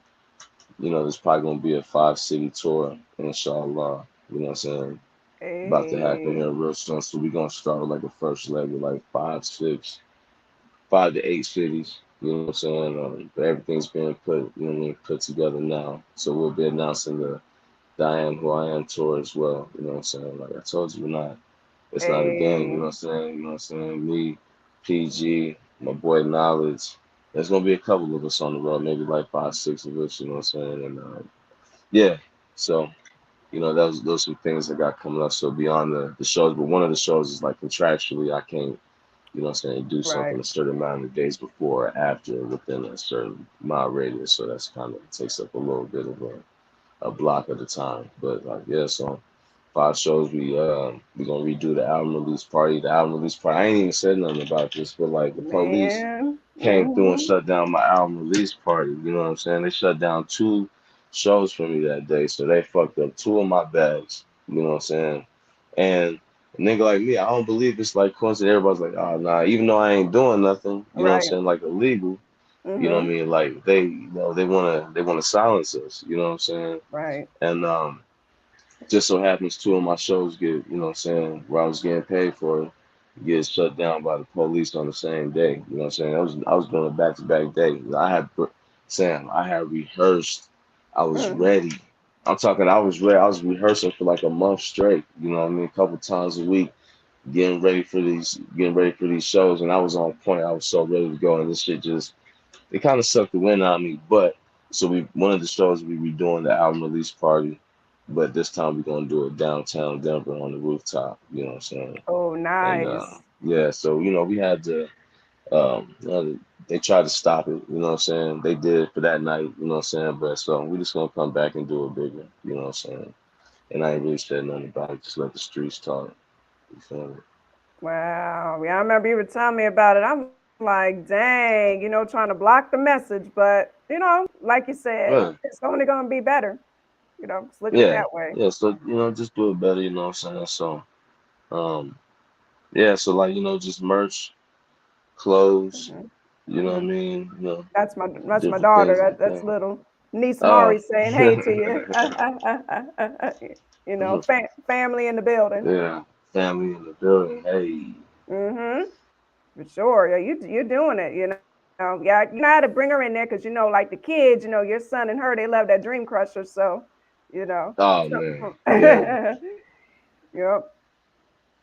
there's probably gonna be a 5-city tour, inshallah. You know what I'm saying? About to happen Hey, here real soon. So we're gonna start with like a first leg with like 5 to 8 cities. You know what I'm saying? But everything's being put, put together now. So we'll be announcing the I Am Who I Am tour as well. You know what I'm saying? Like I told you, it's not a game, you know hey, what I'm saying? You know what I'm saying? Me, PG, my boy Knowledge. There's gonna be a couple of us on the road, maybe like 5, 6 of us, you know what I'm saying? And yeah, so those some things I got coming up. So beyond the shows, but one of the shows is like contractually I can't, do right. something a certain amount of days before or after within a certain mile radius. So that's kind of takes up a little bit of a block at a time. But like yeah, so 5 shows. We gonna redo the album release party. The album release party. I ain't even said nothing about this, but like the police Man. came through and Mhm. shut down my album release party. You know what I'm saying? They shut down 2 shows for me that day, so they fucked up 2 of my bags. You know what I'm saying? And a nigga like me, I don't believe it's like coincidence. Everybody's like, oh nah, even though I ain't doing nothing, you know what I'm Right. saying, like illegal. You know what I Mhm. mean? Like they wanna silence us. You know what I'm saying? Right. And just so happens 2 of my shows get, what I'm saying, where I was getting paid for, get shut down by the police on the same day. You know what I'm saying? I was doing a back-to-back day. I had rehearsed. I was Mm. ready. I'm talking. I was ready. I was rehearsing for like a month straight. You know what I mean? A couple times a week, getting ready for these shows, and I was on point. I was so ready to go, and this shit just it kind of sucked the wind out of me. But so one of the shows we redoing the album release party, but this time we're gonna do it downtown Denver on the rooftop. You know what I'm saying? Oh, And nice. yeah, so we had to. They tried to stop it. You know what I'm saying? They did for that night. You know what I'm saying? But so we just gonna come back and do it bigger. You know what I'm saying? And I ain't really said nothing about it. Just let the streets talk. You feel me? Wow. Yeah, I remember you were telling me about it. I'm like, dang, trying to block the message, but like you said, Yeah, it's only gonna be better. Just look at it yeah, that way. yeah. So just do it better. You know what I'm saying? So um, yeah. So like just merch, clothes. Mhm. You know what I Mhm. mean? That's my Different daughter. things like That's that. little niece Uh, Mari saying hey to you. Family in the building. yeah, family in the building. Hey, Mhm. For sure. Yeah, you're doing it. Yeah, you know how to bring her in there because like the kids. Your son and her, they love that Dream Crusher. So, you know. oh So, man, yeah. yep.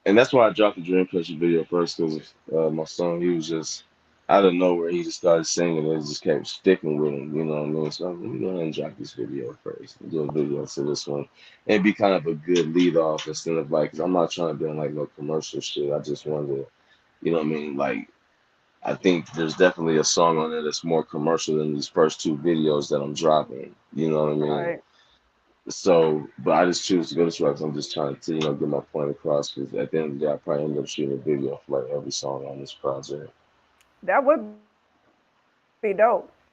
And that's why I dropped the Dream Catcher video first because my son, he was just out of nowhere, he just started singing and it just kept sticking with him, you know what I mean? So let me go ahead and drop this video first and do a video to this one. And be kind of a good lead off instead of like, because I'm not trying to be on like no commercial shit. I just wanted to, you know what I mean? Like, I think there's definitely a song on there that's more commercial than these first 2 videos that I'm dropping, you know what I mean? Right. So, but I just choose to go this route 'cause I'm just trying to, get my point across. Because at the end of the day, I probably end up shooting a video for like every song on this project. That would be dope.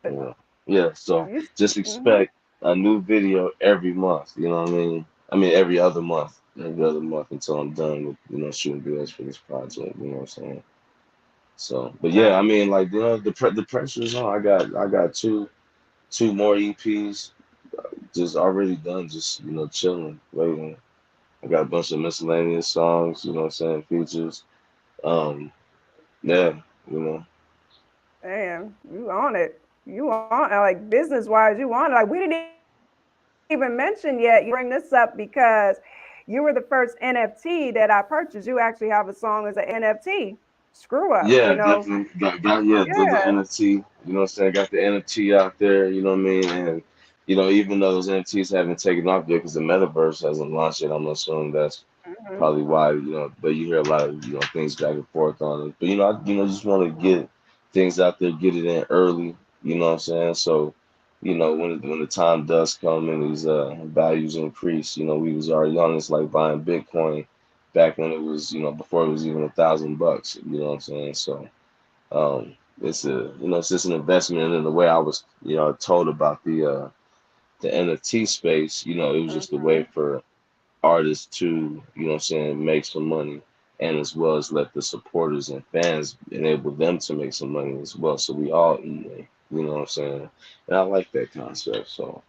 Yeah, yeah. So just Mhm. expect a new video every month. You know what I mean? I mean every other month until I'm done with shooting videos for this project. You know what I'm saying? So, but yeah, I Nah. mean like the pressure's on. I got two more EPs just already done. Just chilling, waiting. I got a bunch of miscellaneous songs, you know what I'm saying, features. Um, yeah, you know. Damn, you on it. You on like business wise, you on it. Like we didn't even mention yet. You bring this up because you were the first NFT that I purchased. You actually have a song as an NFT. Screw up, Yeah, definitely got yeah, Yeah. the NFT, you know what I'm saying? Got the NFT out there, you know what I mean? And you know, even though those NFTs haven't taken off yet because the metaverse hasn't launched yet, I'm assuming that's Hmm. probably why, you know, but you hear a lot of, you know, things back and forth on it. But, you know, just want to get things out there, get it in early, you know what I'm saying? So, you know, when the time does come and these values increase, you know, we was already on this like buying Bitcoin back when it was, you know, before it was even $1,000, you know what I'm saying? So, it's a, you know, it's just an investment. And in the way I was, you know, told about the NFT space, you know, it was just a way Hmm. for artists to, you know what I'm saying, make some money, and as well as let the supporters and fans enable them to make some money as well. So we all eat, you know what I'm saying? And I like that concept. So,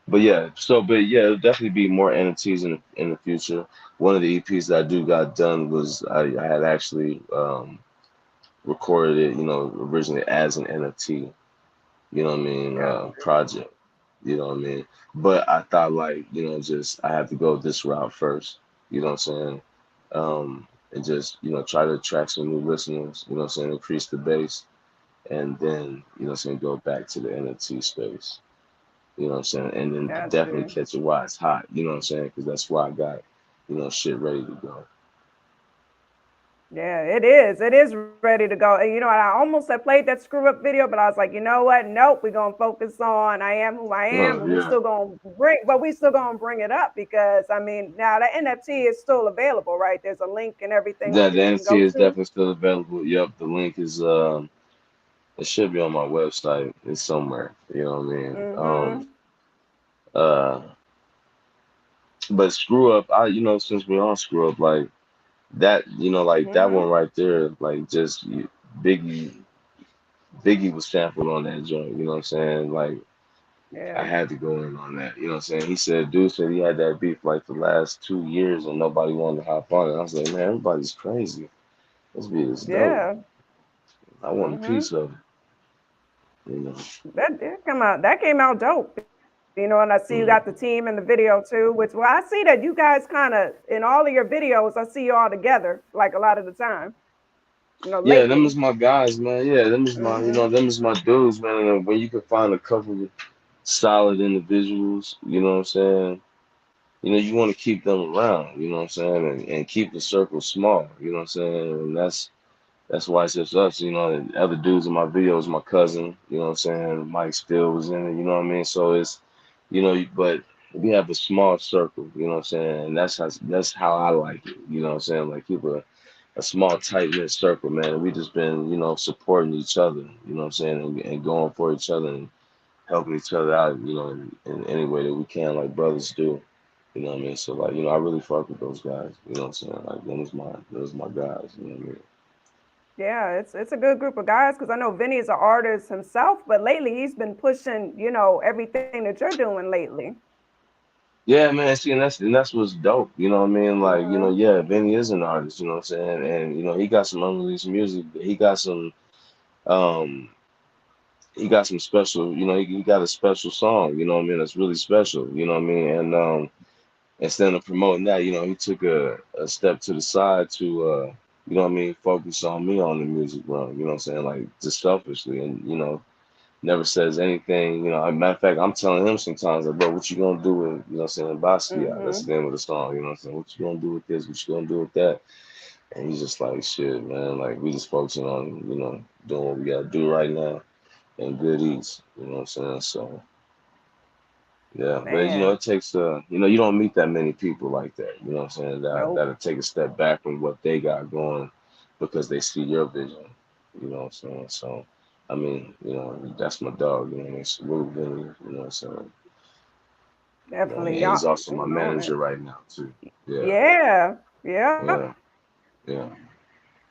but yeah, it'll definitely be more NFTs in the future. One of the EPs that I do got done was I had actually recorded it, you know, originally as an NFT, you know what I mean, Gotcha. project. You know what I mean? But I thought like, you know, just I have to go this route first. You know what I'm saying? And just, you know, try to attract some new listeners, you know what I'm saying, increase the base, and then, you know what I'm saying, go back to the NFT space. You know what I'm saying? And then definitely Gotcha. catch it while it's hot, you know what I'm saying? Because that's why I got, you know, shit ready to go. Yeah, it is. It is ready to go. And I almost have played that screw up video, but I was like, you know what? Nope, we're gonna focus on I am who I am, Oh, and yeah. we still gonna bring it up because I mean now the NFT is still available, right? There's a link and everything Yeah, the that you can NFT go is to. definitely still available. Yep, the link is it should be on my website. It's somewhere. You know what I mean? Mm-hmm. Uh, but screw up. You know, since we on screw up, like that, you know, like that Mm-hmm. one right there, like Biggie, Biggie was sampled on that joint. You know what I'm saying? Like I Yeah. had to go in on that. You know what I'm saying? He said, dude said he had that beef like the last 2 years and nobody wanted to hop on it. I was like, man, everybody's crazy. This beat is dope. Yeah. I want a Mm-hmm. piece of it. You know? That did come out. That came out dope. And I see you got the Mhm. team in the video too, which well, I see that you guys kind of in all of your videos, I see you all together like a lot of the time, Yeah, them lately. is my guys, man. Yeah, them is my, you Hmm. know, them is my dudes, man. And when you can find a couple solid individuals, you know what I'm saying? You know, you want to keep them around, you know what I'm saying? And keep the circle small, you know what I'm saying? And that's why it's just us, you know, and other dudes in my videos, my cousin, you know what I'm saying? Mike Still was in it, you know what I mean? So it's, you know, but we have a small circle, you know what I'm saying? And that's how I like it, you know what I'm saying? Like keep a small tight knit circle, man. And we just been, you know, supporting each other, you know what I'm saying, and going for each other and helping each other out, you know, in any way that we can, like brothers do. You know what I mean? So like, you know, I really fuck with those guys. You know what I'm saying? Like those my guys. You know what I mean? Yeah, it's a good group of guys because I know Vinny is an artist himself, but lately he's been pushing, everything that you're doing lately. Yeah, man. See, and that's what's dope. You know what I mean? Like, you know, Hmm. yeah, Benny is an artist. You know what I'm saying? And you know, he got some unreleased music. Um, he got some special. You know, he got a special song. You know what I mean? That's really special. You know what I mean? And instead of promoting that, you know, he took a step to the side to, you know what I mean, focus on me on the music run, you know what I'm saying, like just selfishly, and, you know, never says anything, you know, as a matter of fact, I'm telling him sometimes, like, bro, what you gonna do with, you know what I'm saying, Basquiat, that's Hmm. the name of the song, you know what I'm saying, what you gonna do with this, what you gonna do with that, and he's just like, shit, man, like, we just focusing on, you know, doing what we gotta do right now, and good eats, you know what I'm saying, so, yeah, but you know, Man, it takes you know, you don't meet that many people like that. You know what I'm saying? nope. That'll take a step back from what they got going because they see your vision. You know what I'm saying? So, I mean, you know, that's my dog. You know what I mean? Salute Vinny. You know what I'm saying? You know, Definitely. and Y'all he's also my he's on it. manager right now too. Yeah, Yeah. Yeah. yeah, yeah.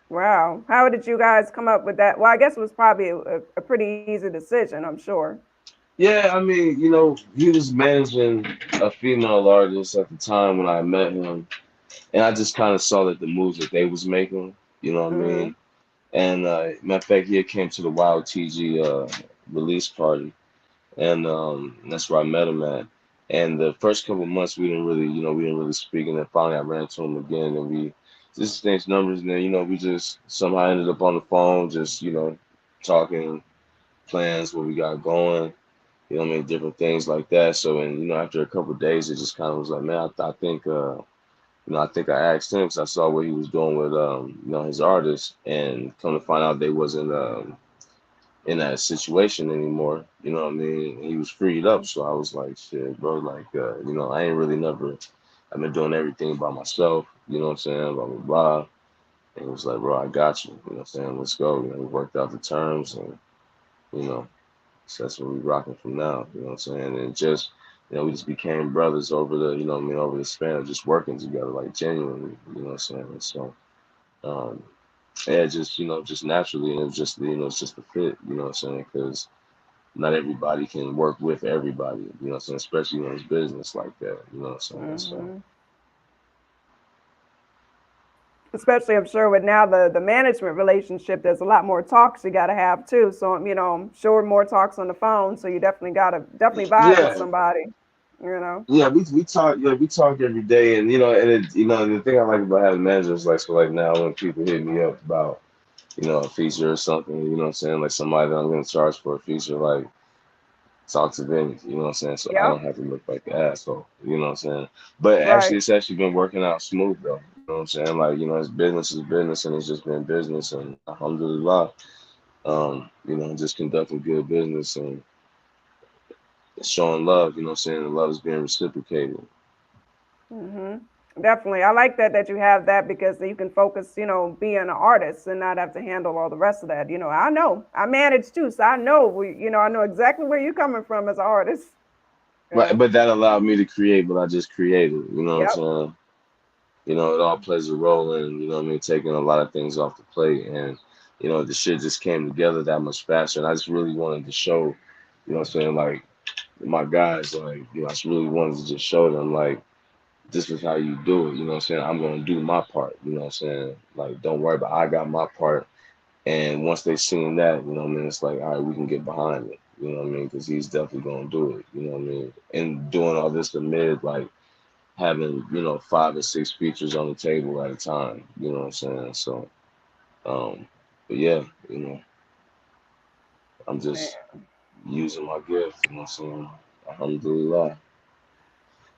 Wow. How did you guys come up with that? Well, I guess it was probably a pretty easy decision, I'm sure. Yeah, I mean, you know, he was managing a female artist at the time when I met him, and I just kind of saw that the moves that they was making. You know what I Hmm. mean? And matter of fact, he had came to the Wild TG release party, and that's where I met him at. And the first couple of months, we didn't really speak. And then finally, I ran into him again, and we just exchanged numbers. And then, you know, we just somehow ended up on the phone, just you know, talking plans, what we got going. you know what I mean, different things like that. So, and after a couple of days, it just kind of was like, man, I think I think I asked him because I saw what he was doing with his artists, and come to find out they wasn't in that situation anymore. You know what I mean? He was freed up, so I was like, shit, bro, like I ain't really never. I've been doing everything by myself. You know what I'm saying? Blah blah blah. And he was like, bro, I got you. You know what I'm saying? Let's go. We worked out the terms, and you know, so that's what we rocking from now. You know what I'm saying? And just we just became brothers over the, over the span of just working together, like genuinely. You know what I'm saying? And so, um, yeah, just just naturally, and it was just it's just a fit. You know what I'm saying? Because not everybody can work with everybody. You know what I'm saying? Especially when it's business like that. You know what I'm saying? So. Hmm. Especially, I'm sure with now the management relationship, there's a lot more talks you got to have too. So I'm sure more talks on the phone. So you definitely got to definitely vibe with Yeah, somebody. You know. yeah, we talk, we talk every day, and and the thing I like about having managers, like, so like now when people hit me up about a feature or something, you know what I'm saying, like somebody that I'm gonna charge for a feature, like, talk to Vinny, you know what I'm saying, so I Yep. don't have to look like an asshole, you know what I'm saying, but Right. actually it's actually been working out smooth though, you know what I'm saying, like, it's business is business, and it's just been business, and alhamdulillah, just conducting good business and showing love, you know what I'm saying, and love is being reciprocated. Hmm. Definitely. I like that you have that because you can focus, being an artist and not have to handle all the rest of that. I know I manage too, so I know I know exactly where you're coming from as an artist. Right, Yeah. but that allowed me to create what I just created. You know what I'm Yep. saying? It all plays a role in, what I mean, taking a lot of things off the plate. And, the shit just came together that much faster. And I just really wanted to show, what I'm saying, like, my guys, like, I just really wanted to just show them, like, this is how you do it. You know what I'm saying? I'm going to do my part. You know what I'm saying? Like, don't worry about I got my part. And once they seen that, what I mean, it's like, all right, we can get behind it. You know what I mean? Because he's definitely going to do it. You know what I mean? And doing all this amid, like, having 5 or 6 features on the table at a time. You know what I'm saying? So, um, but yeah, I'm just using my gift. You know what I'm saying? Alhamdulillah.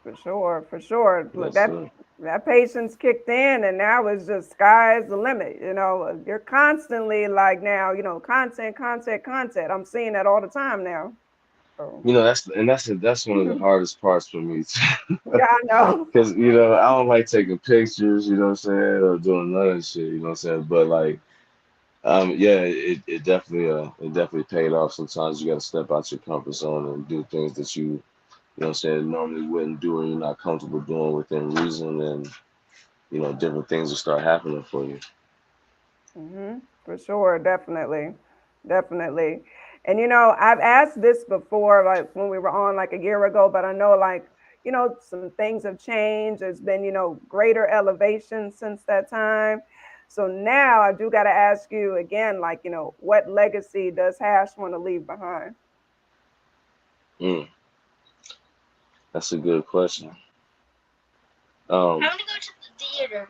For sure, for sure. Look, Yes, that sir. that patience kicked in, and now it's just sky's the limit. You're constantly like now, content, content, content. I'm seeing that all the time now. So That's one of the hardest parts for me too. yeah, I know. Because I don't like taking pictures. You know what I'm saying? Or doing none of that shit. You know what I'm saying? But like, yeah, it definitely paid off. Sometimes you got to step out your comfort zone and do things that you know what I'm saying, normally wouldn't do, or you're not comfortable doing within reason, and different things will start happening for you. For sure, definitely, definitely. And I've asked this before, like when we were on like a year ago, but I know like some things have changed. There's been greater elevation since that time. So now I do got to ask you again, like what legacy does Hash want to leave behind? Mm, that's a good question. Um, I want to go to the theater.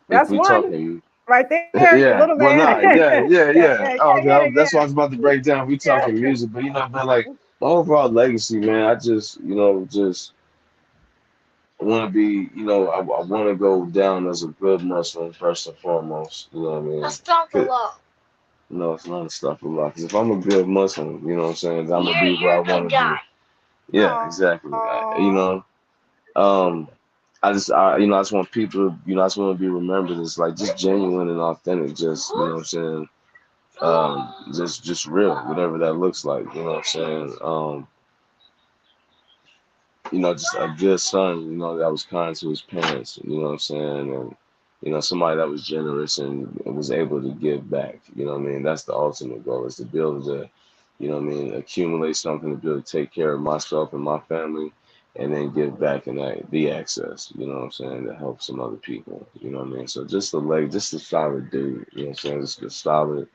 if That's we one talking, right there, yeah, little well, man. nah, yeah, yeah, Yeah, yeah. yeah, Oh, yeah, okay, that's what I was about to break down. We yeah, talking music, but but like my overall legacy, man, I just, just want to be, I want to go down as a good Muslim first and foremost. You know what I mean? Astaghfirullah. No, it's not a stuff a lot. Because if I'm a good Muslim, you know what I'm saying, I'm gonna You're be where you're I a good want to be. guy. Yeah, exactly. Aww. Um, I just want people, I just want to be remembered as like just genuine and authentic. Just, you know what I'm saying. Just real, whatever that looks like. You know what I'm saying. Just a good son. That was kind to his parents. You know what I'm saying, and somebody that was generous and was able to give back. You know what I mean. That's the ultimate goal, is to be able to, what I mean, accumulate something to be able to take care of myself and my family, and then give back in the access. You know what I'm saying, to help some other people. You know what I mean. So just a solid dude. You know what I'm saying, just a solid.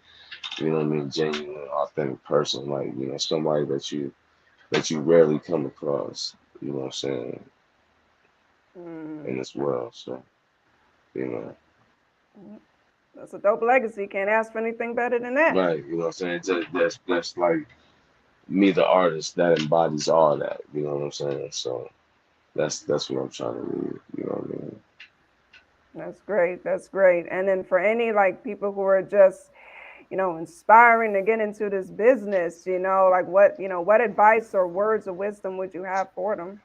You know what I mean, genuine, authentic person. Like somebody that you rarely come across. You know what I'm saying, in Mm, this world. So, you know, that's a dope legacy. Can't ask for anything better than that. right, you know what I'm saying? That's like, me, the artist, that embodies all that. You know what I'm saying? So that's what I'm trying to read. You know what I mean? That's great. That's great. And then for any like people who are just, inspiring to get into this business, like what advice or words of wisdom would you have for them?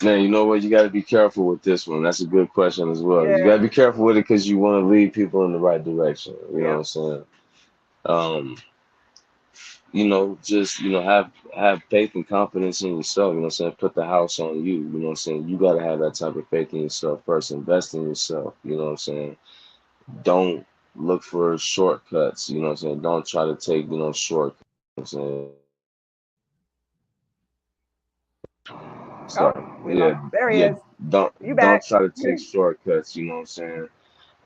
Man, you know what? You got to be careful with this one. That's a good question as well. You got to Yeah. be careful with it because you want to lead people in the right direction. You know what I'm Yep. saying? Um, just have faith and confidence in yourself. You know what I'm saying? Put the house on you. You know what I'm saying? You got to have that type of faith in yourself first. Invest in yourself. You know what I'm saying? Don't look for shortcuts. You know what I'm saying? Don't try to take shortcuts. You know what I'm saying? Oh, Sorry. we Yeah, lost. There he yeah. is. Don't You don't back? try to take shortcuts. You know what I'm saying?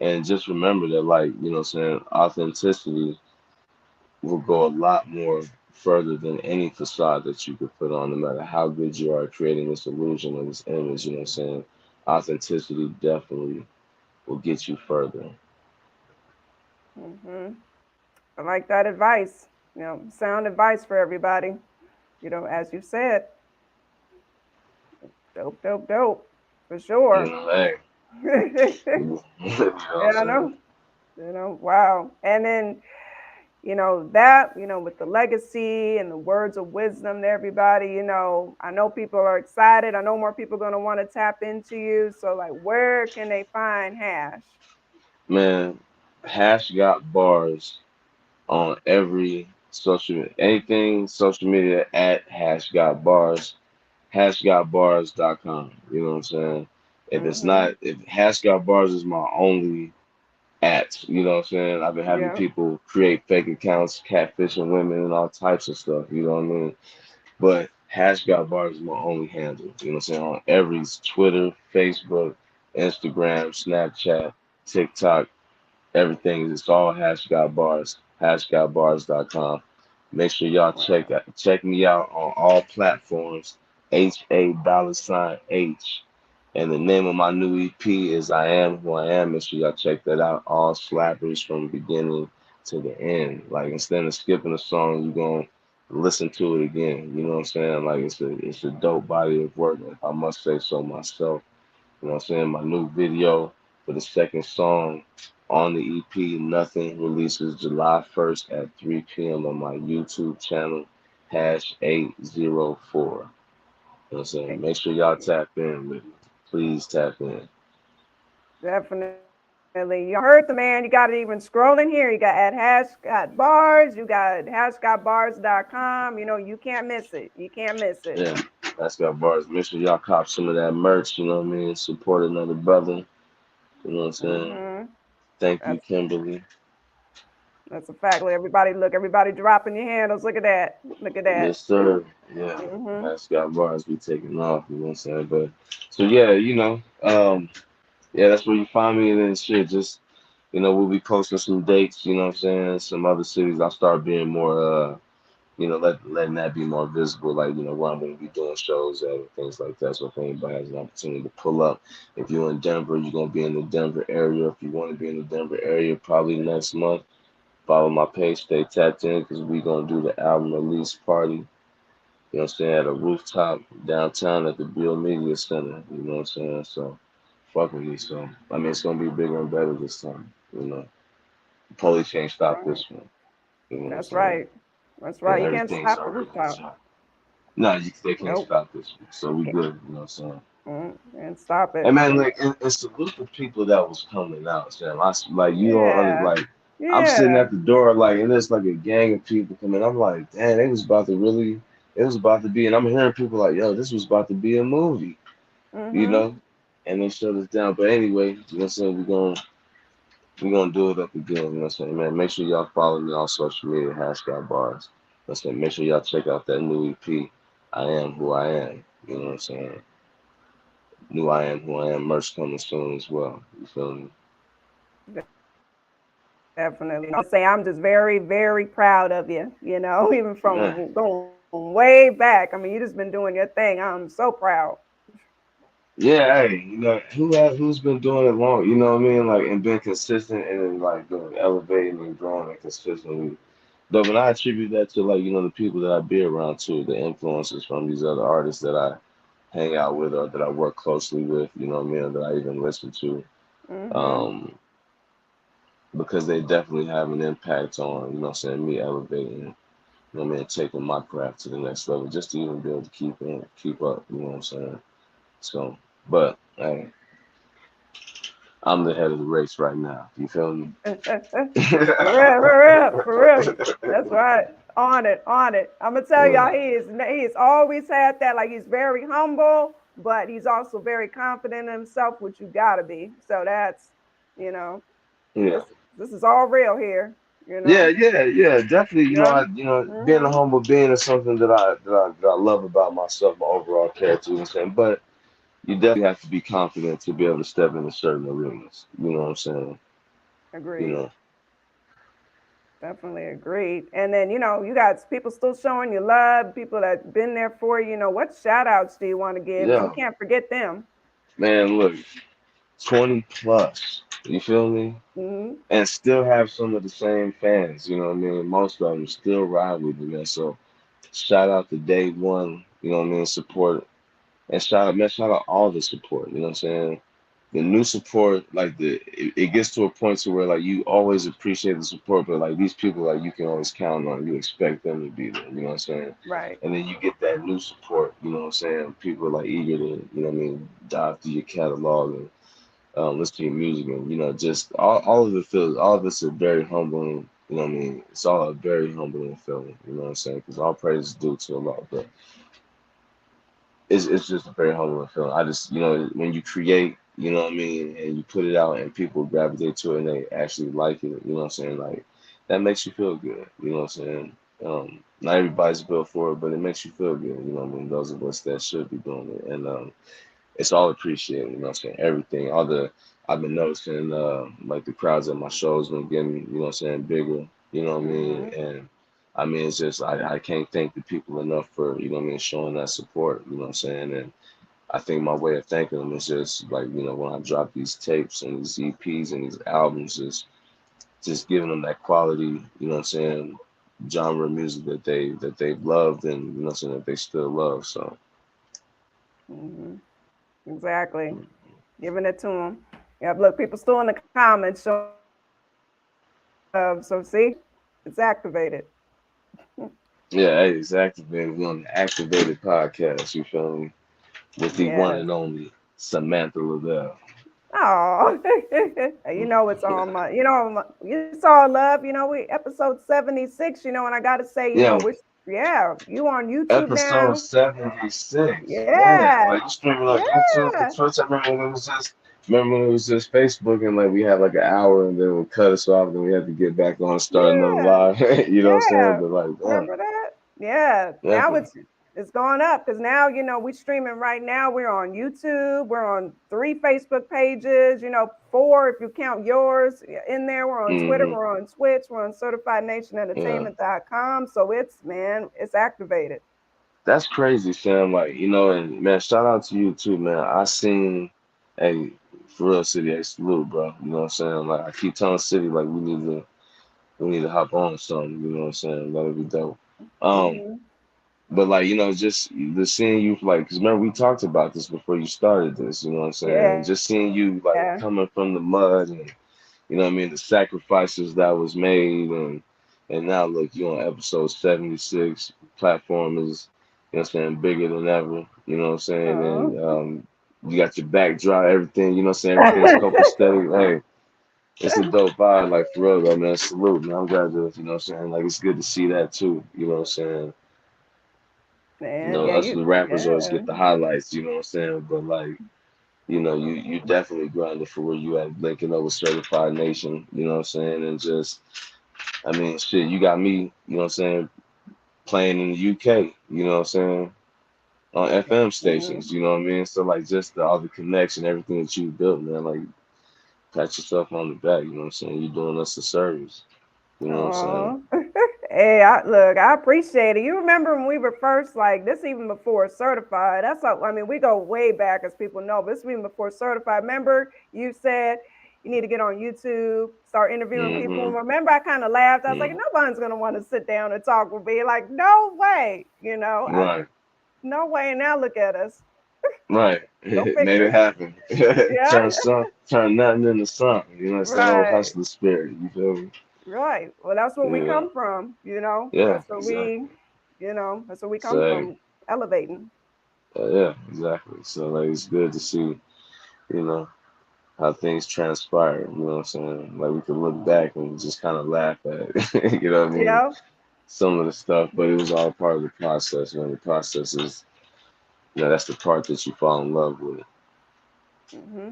And just remember that, like, you know what I'm saying, authenticity will go a lot more further than any facade that you could put on, no matter how good you are at creating this illusion or this image, you know what I'm saying? Authenticity definitely will get you further. Hmm. I like that advice. Sound advice for everybody. As you said, dope, dope, dope, for sure. Hey, Yeah, you know what I'm I saying? know. Wow. And then, that, with the legacy and the words of wisdom to everybody, I know people are excited. I know more people are going to want to tap into you. So, like, where can they find Hash? Man, Hash got bars on every anything social media at Hash got bars. Hashgotbars.com. You know what I'm saying? Hmm. If Hashgotbars is my only at, you know what I'm saying? I've been having Yeah. people create fake accounts, catfishing women and all types of stuff, you know what I mean? But Hashgotbars is my only handle, you know what I'm saying? On every Twitter, Facebook, Instagram, Snapchat, TikTok, everything is all Hashgotbars, hashgotbars.com. Make sure y'all check me out on all platforms. HA$H. And the name of my new EP is I Am Who I Am. Make sure y'all check that out. All slappers from beginning to the end. Like instead of skipping a song, you're gonna listen to it again. You know what I'm saying? Like it's a dope body of work, if I must say so myself. You know what I'm saying? My new video for the second song on the EP, Nothing, releases July 1st at 3 p.m. on my YouTube channel, #804. You know what I'm saying? Make sure y'all tap in with me. Please tap in. Definitely. You heard the man. You got it even scrolling here. You got at Hash got bars. You got hashgotbars.com. You can't miss it. You can't miss it. Yeah, that's got bars. Make sure y'all cop some of that merch, you know what I mean? Support another brother. You know what I'm saying? Hmm. Thank you, That's Kimberly. that's a fact. Everybody dropping your handles. Look at that. Look at that. Yes, sir. Yeah. Hmm. That's got bars be taking off, you know what I'm saying? But so yeah, yeah, that's where you find me and then shit. Just we'll be posting some dates, you know what I'm saying? Some other cities. I'll start being more letting that be more visible, like, where I'm gonna be doing shows at and things like that. So if anybody has an opportunity to pull up, if you're in Denver, you're gonna be in the Denver area. If you want to be in the Denver area, probably next month. Follow my page, stay tapped in because we gonna do the album release party. You know what I'm saying? At a rooftop downtown at the Bill Media Center. You know what I'm saying? So fuck with me. So I mean, it's gonna be bigger and better this time. The police can't stop Right. this one. You know what I'm That's saying? right. That's And right. You can't everything's stop the already rooftop. shot. No, they can't Nope. stop this one. So we Can't, good. You know what I'm saying? and stop And it. man, like, and salute the people that was coming out, Sam. Like, you don't Yeah. like. I'm sitting Yeah. at the door, like, and there's like a gang of people coming. I'm like, damn, it was about to be, and I'm hearing people like, yo, this was about to be a movie, you Hmm. know? And they shut us down. But anyway, you know what I'm saying? We're gonna do it up again. You know what I'm saying, man? Make sure y'all follow me on social media, hashtag bars. Let's say, make sure y'all check out that new EP. I am who I am. You know what I'm saying? New I am who I am merch coming soon as well. You feel me? Definitely. I'll say I'm just very, very proud of you, even Man. from going way back. I mean, you just been doing your thing. I'm so proud. Yeah, hey, who's been doing it long, you know what I mean? Like, and been consistent and like doing elevating and growing and consistently. But when I attribute that to like, the people that I be around too, the influences from these other artists that I hang out with or that I work closely with, what I mean, that I even listen to. Mm-hmm. Um, because they definitely have an impact on, me elevating, what I mean, taking my craft to the next level, just to even be able to keep up, you know what I'm saying? So, but hey, I'm the head of the race right now. You feel me? For real, for real, for real. That's right. On it. I'm gonna tell y'all, Yeah. he's always had that. Like he's very humble, but he's also very confident in himself, which you gotta be. So that's, you know, Yeah. this this is all real here. You Yeah, know. yeah, yeah, definitely. Yeah. Being a Mhm. humble being is something that I love about myself, my overall character, you know what I'm saying? But you definitely have to be confident to be able to step into certain arenas. You know what I'm saying? You Agreed. know. Definitely agreed. And then, you got people still showing you love, people that been there for you. What shout outs do you want to give? Because we Yeah, can't forget them. man, look, 20 plus. You feel me? Hmm. And still have some of the same fans, you know what I mean? Most of them still ride with me, man. So shout out to day one, you know what I mean, support. And shout out all the support, you know what I'm saying? The new support, like it gets to a point to where like you always appreciate the support, but like these people like you can always count on. You expect them to be there, you know what I'm saying? Right. And then you get that new support, you know what I'm saying? People are like eager to, you know what I mean, dive through your catalog and listen to your music and just all of it feels all of it's a very humbling. You know what I mean? It's all a very humbling feeling. You know what I'm saying? Because all praise is due to Allah, but it's just a very humbling feeling. I just when you create, you know what I mean, and you put it out and people gravitate to it and they actually like it. You know what I'm saying? Like that makes you feel good. You know what I'm saying? Not everybody's built for it, but it makes you feel good. You know what I mean? Those of us that should be doing it, and it's all appreciated, you know what I'm saying? Everything, all the I've been noticing like the crowds at my shows been getting, you know what I'm saying, bigger, you know what I mean? Hmm. And I mean it's just I can't thank the people enough for, you know what I mean, showing that support, you know what I'm saying? And I think my way of thanking them is just like, when I drop these tapes and these EPs and these albums, just giving them that quality, you know what I'm saying, genre of music that they've loved and you know what I'm saying that they still love. So Hmm. Exactly. Giving it to them. Yep. Look, people still in the comments showing love. So see, it's activated. yeah, hey, it's activated. We on the activated podcast, you feel me? With the one Yes. and only Samantha Lavelle. Oh, it's on my, you saw love, we episode 76, and I got to say, Yeah, you on YouTube episode now. 76. Man, Yeah. like you streaming on YouTube. Yeah. The first I remember when it was just Facebook and like we had like an hour and then we cut us off and we had to get back on and start another Yeah. live. You know what I'm saying? Yeah. But like, damn, Remember that? Yeah. Now definitely. it's gone up because now, we streaming right now. We're on YouTube. We're on 3 Facebook pages, 4 if you count yours in there. We're on Twitter. Hmm. We're on Twitch. We're on Yeah. certifiednationentertainment.com. So it's activated. That's crazy, Sam. Like, and man, shout out to you too, man. I seen, hey, for real, City, hey, salute, bro. You know what I'm saying? Like, I keep telling City, like, we need to hop on something. You know what I'm saying? That'd be dope. Um, Hmm. but like, just the seeing you, like, because remember we talked about this before you started this. You know what I'm saying? And Yeah. just seeing you like coming from the mud and you know what I mean, the sacrifices that was made and now look, you on episode 76. Platform is, you know what I'm saying, bigger than ever, you know what I'm saying? Oh. And you got your backdrop, everything, you know what I'm saying, everything's copacetic. Hey, it's a dope vibe, like for real though, man. Salute, man. I'm glad to, you know what I'm saying, like it's good to see that too, you know what I'm saying? Man, yeah, Us the rappers always yeah. get the highlights, you know what I'm saying? But like you definitely grinded for where you at linking up with Certified Nation, you know what I'm saying? And just I mean, shit, you got me, you know what I'm saying, playing in the UK, you know what I'm saying, on FM Mhm. stations, you know what I mean? So, like, just all the connection, everything that you built, man, like, pat yourself on the back, you know what I'm saying? You're doing us a service, you know what I'm saying? Oh, hey, look, I appreciate it. You remember when we were first like this, even before certified? That's how, I mean, we go way back, as people know, but this even before certified. Remember, you said, You need to get on YouTube, start interviewing people. Mm-hmm. Remember, I kind of laughed. I was like, Mm-hmm. nobody's going to want to sit down and talk with me. Like, no way, Right. no way. And now look at us. Right. Go Made it figure. happen. Yeah, Turn nothing into something. You know, it's that old right, hustler spirit. You feel me? right. Well, that's where we Yeah. come from, Yeah, That's where exactly. that's where we come So, from, elevating. yeah, exactly. So, like, it's good to see, you know, how things transpire. You know what I'm saying? Like, we can look back and just kind of laugh at, you know what I mean? Yeah. Some of the stuff, but it was all part of the process. Man, the process is, that's the part that you fall in love with. hmm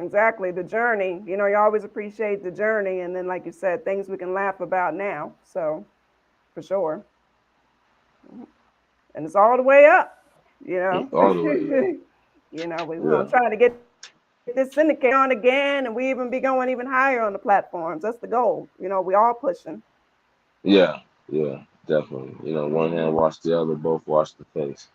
Exactly. The journey, you always appreciate the journey. And then, like you said, things we can laugh about now. So, for sure. Mhm. And it's all the way up, you know. All the way, We're yeah. going to try to get this syndicate on again. And we even be going even higher on the platforms. That's the goal. We all pushing. Yeah, yeah, definitely. One hmm hand wash the other, both wash the face.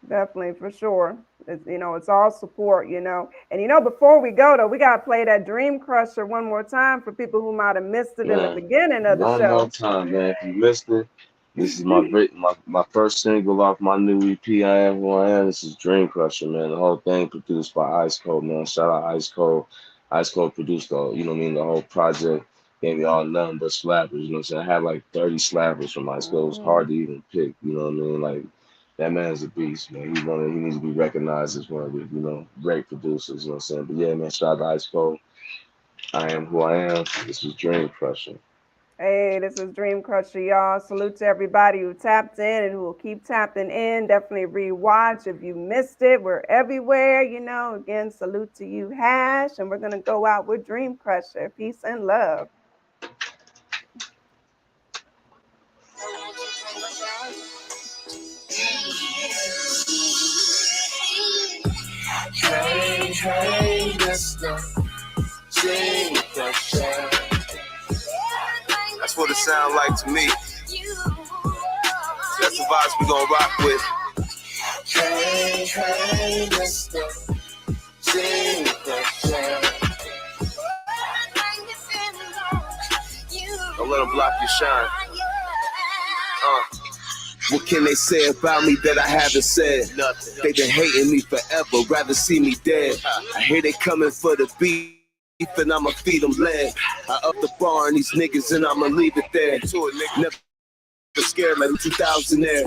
Definitely, for sure. It's all support, And before we go though, we gotta play that Dream Crusher one more time for people who might have missed it in the Man, beginning of the one more show. time, man. If you missed it, this is my first single off my new EP. I Am Who I Am. This is Dream Crusher, man. The whole thing produced by Ice Cold, man. Shout out Ice Cold. Ice Cold produced all, the whole project. Gave me all nothing but slappers. You know what I'm saying? I had like 30 slappers from Ice Cold. It was Mhm. hard to even pick. You know what I mean? Like that man's a beast, man. He needs to be recognized as one of the, great producers. You know what I'm saying? But yeah, man. Shout out to Ice Cold. I Am Who I Am. This is Dream Crusher. Hey, this is Dream Crusher, y'all. Salute to everybody who tapped in and who will keep tapping in. Definitely rewatch if you missed it. We're everywhere, Again, salute to you, Hash. And we're going to go out with Dream Crusher. Peace and love. Hey, hey, Mr. Dream Crusher. That's what it sounds like to me. That's the vibes we gonna rock with. Hey, hey, Mr. Dream Crusher. Don't let them block your shine. What can they say about me that I haven't said? Nothing. They been hating me forever, rather see me dead. I hear they coming for the beef and I'ma feed them lead. I up the bar on these niggas and I'ma leave it there. Never scared like 2000 there.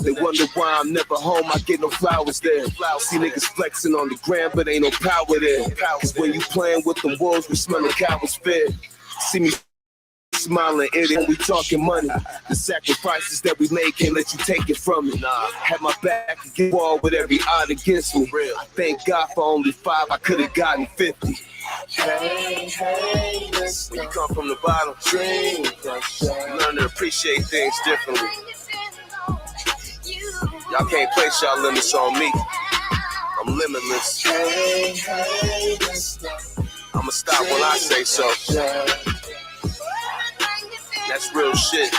They wonder why I'm never home, I get no flowers there. See niggas flexing on the ground, but ain't no power there. Cause when you playing with the wolves, we smell the cowards fed. See me smiling, idiot, we talking money. The sacrifices that we made can't let you take it from me. Had my back against the wall with every odd against me. I thank God for only 5, I could've gotten 50. Hey, hey, listen. When you come from the bottom, Dream Crusher. You learn to appreciate things differently. Y'all can't place y'all limits on me. I'm limitless. Hey, hey, listen. I'ma stop when I say so. That's real shit.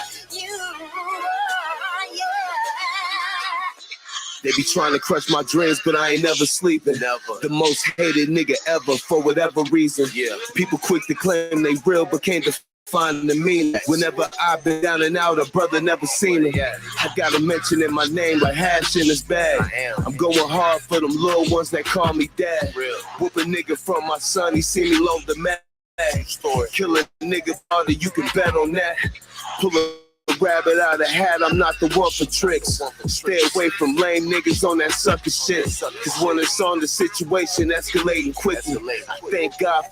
They be trying to crush my dreams, but I ain't never sleeping. Never. The most hated nigga ever for whatever reason. Yeah. People quick to claim they real, but can't define the meaning. Whenever I've been down and out, a brother never seen it. I gotta mention in my name like Hash in his bag. I'm going hard for them little ones that call me dad. Real. Whoop a nigga from my son, he see me load the mag. Kill a nigga, father, you can bet on that. Pull a rabbit out of the hat, I'm not the one for tricks. Stay away from lame niggas on that sucker shit. Cause when it's on, the situation escalating quickly. I thank God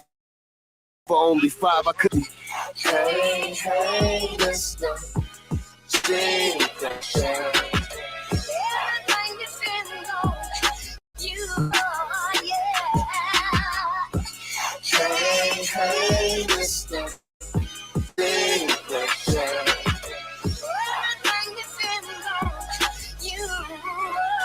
for only 5, I couldn't. Hey, hey, listen. Dream Crusher. Hey, hey, listen.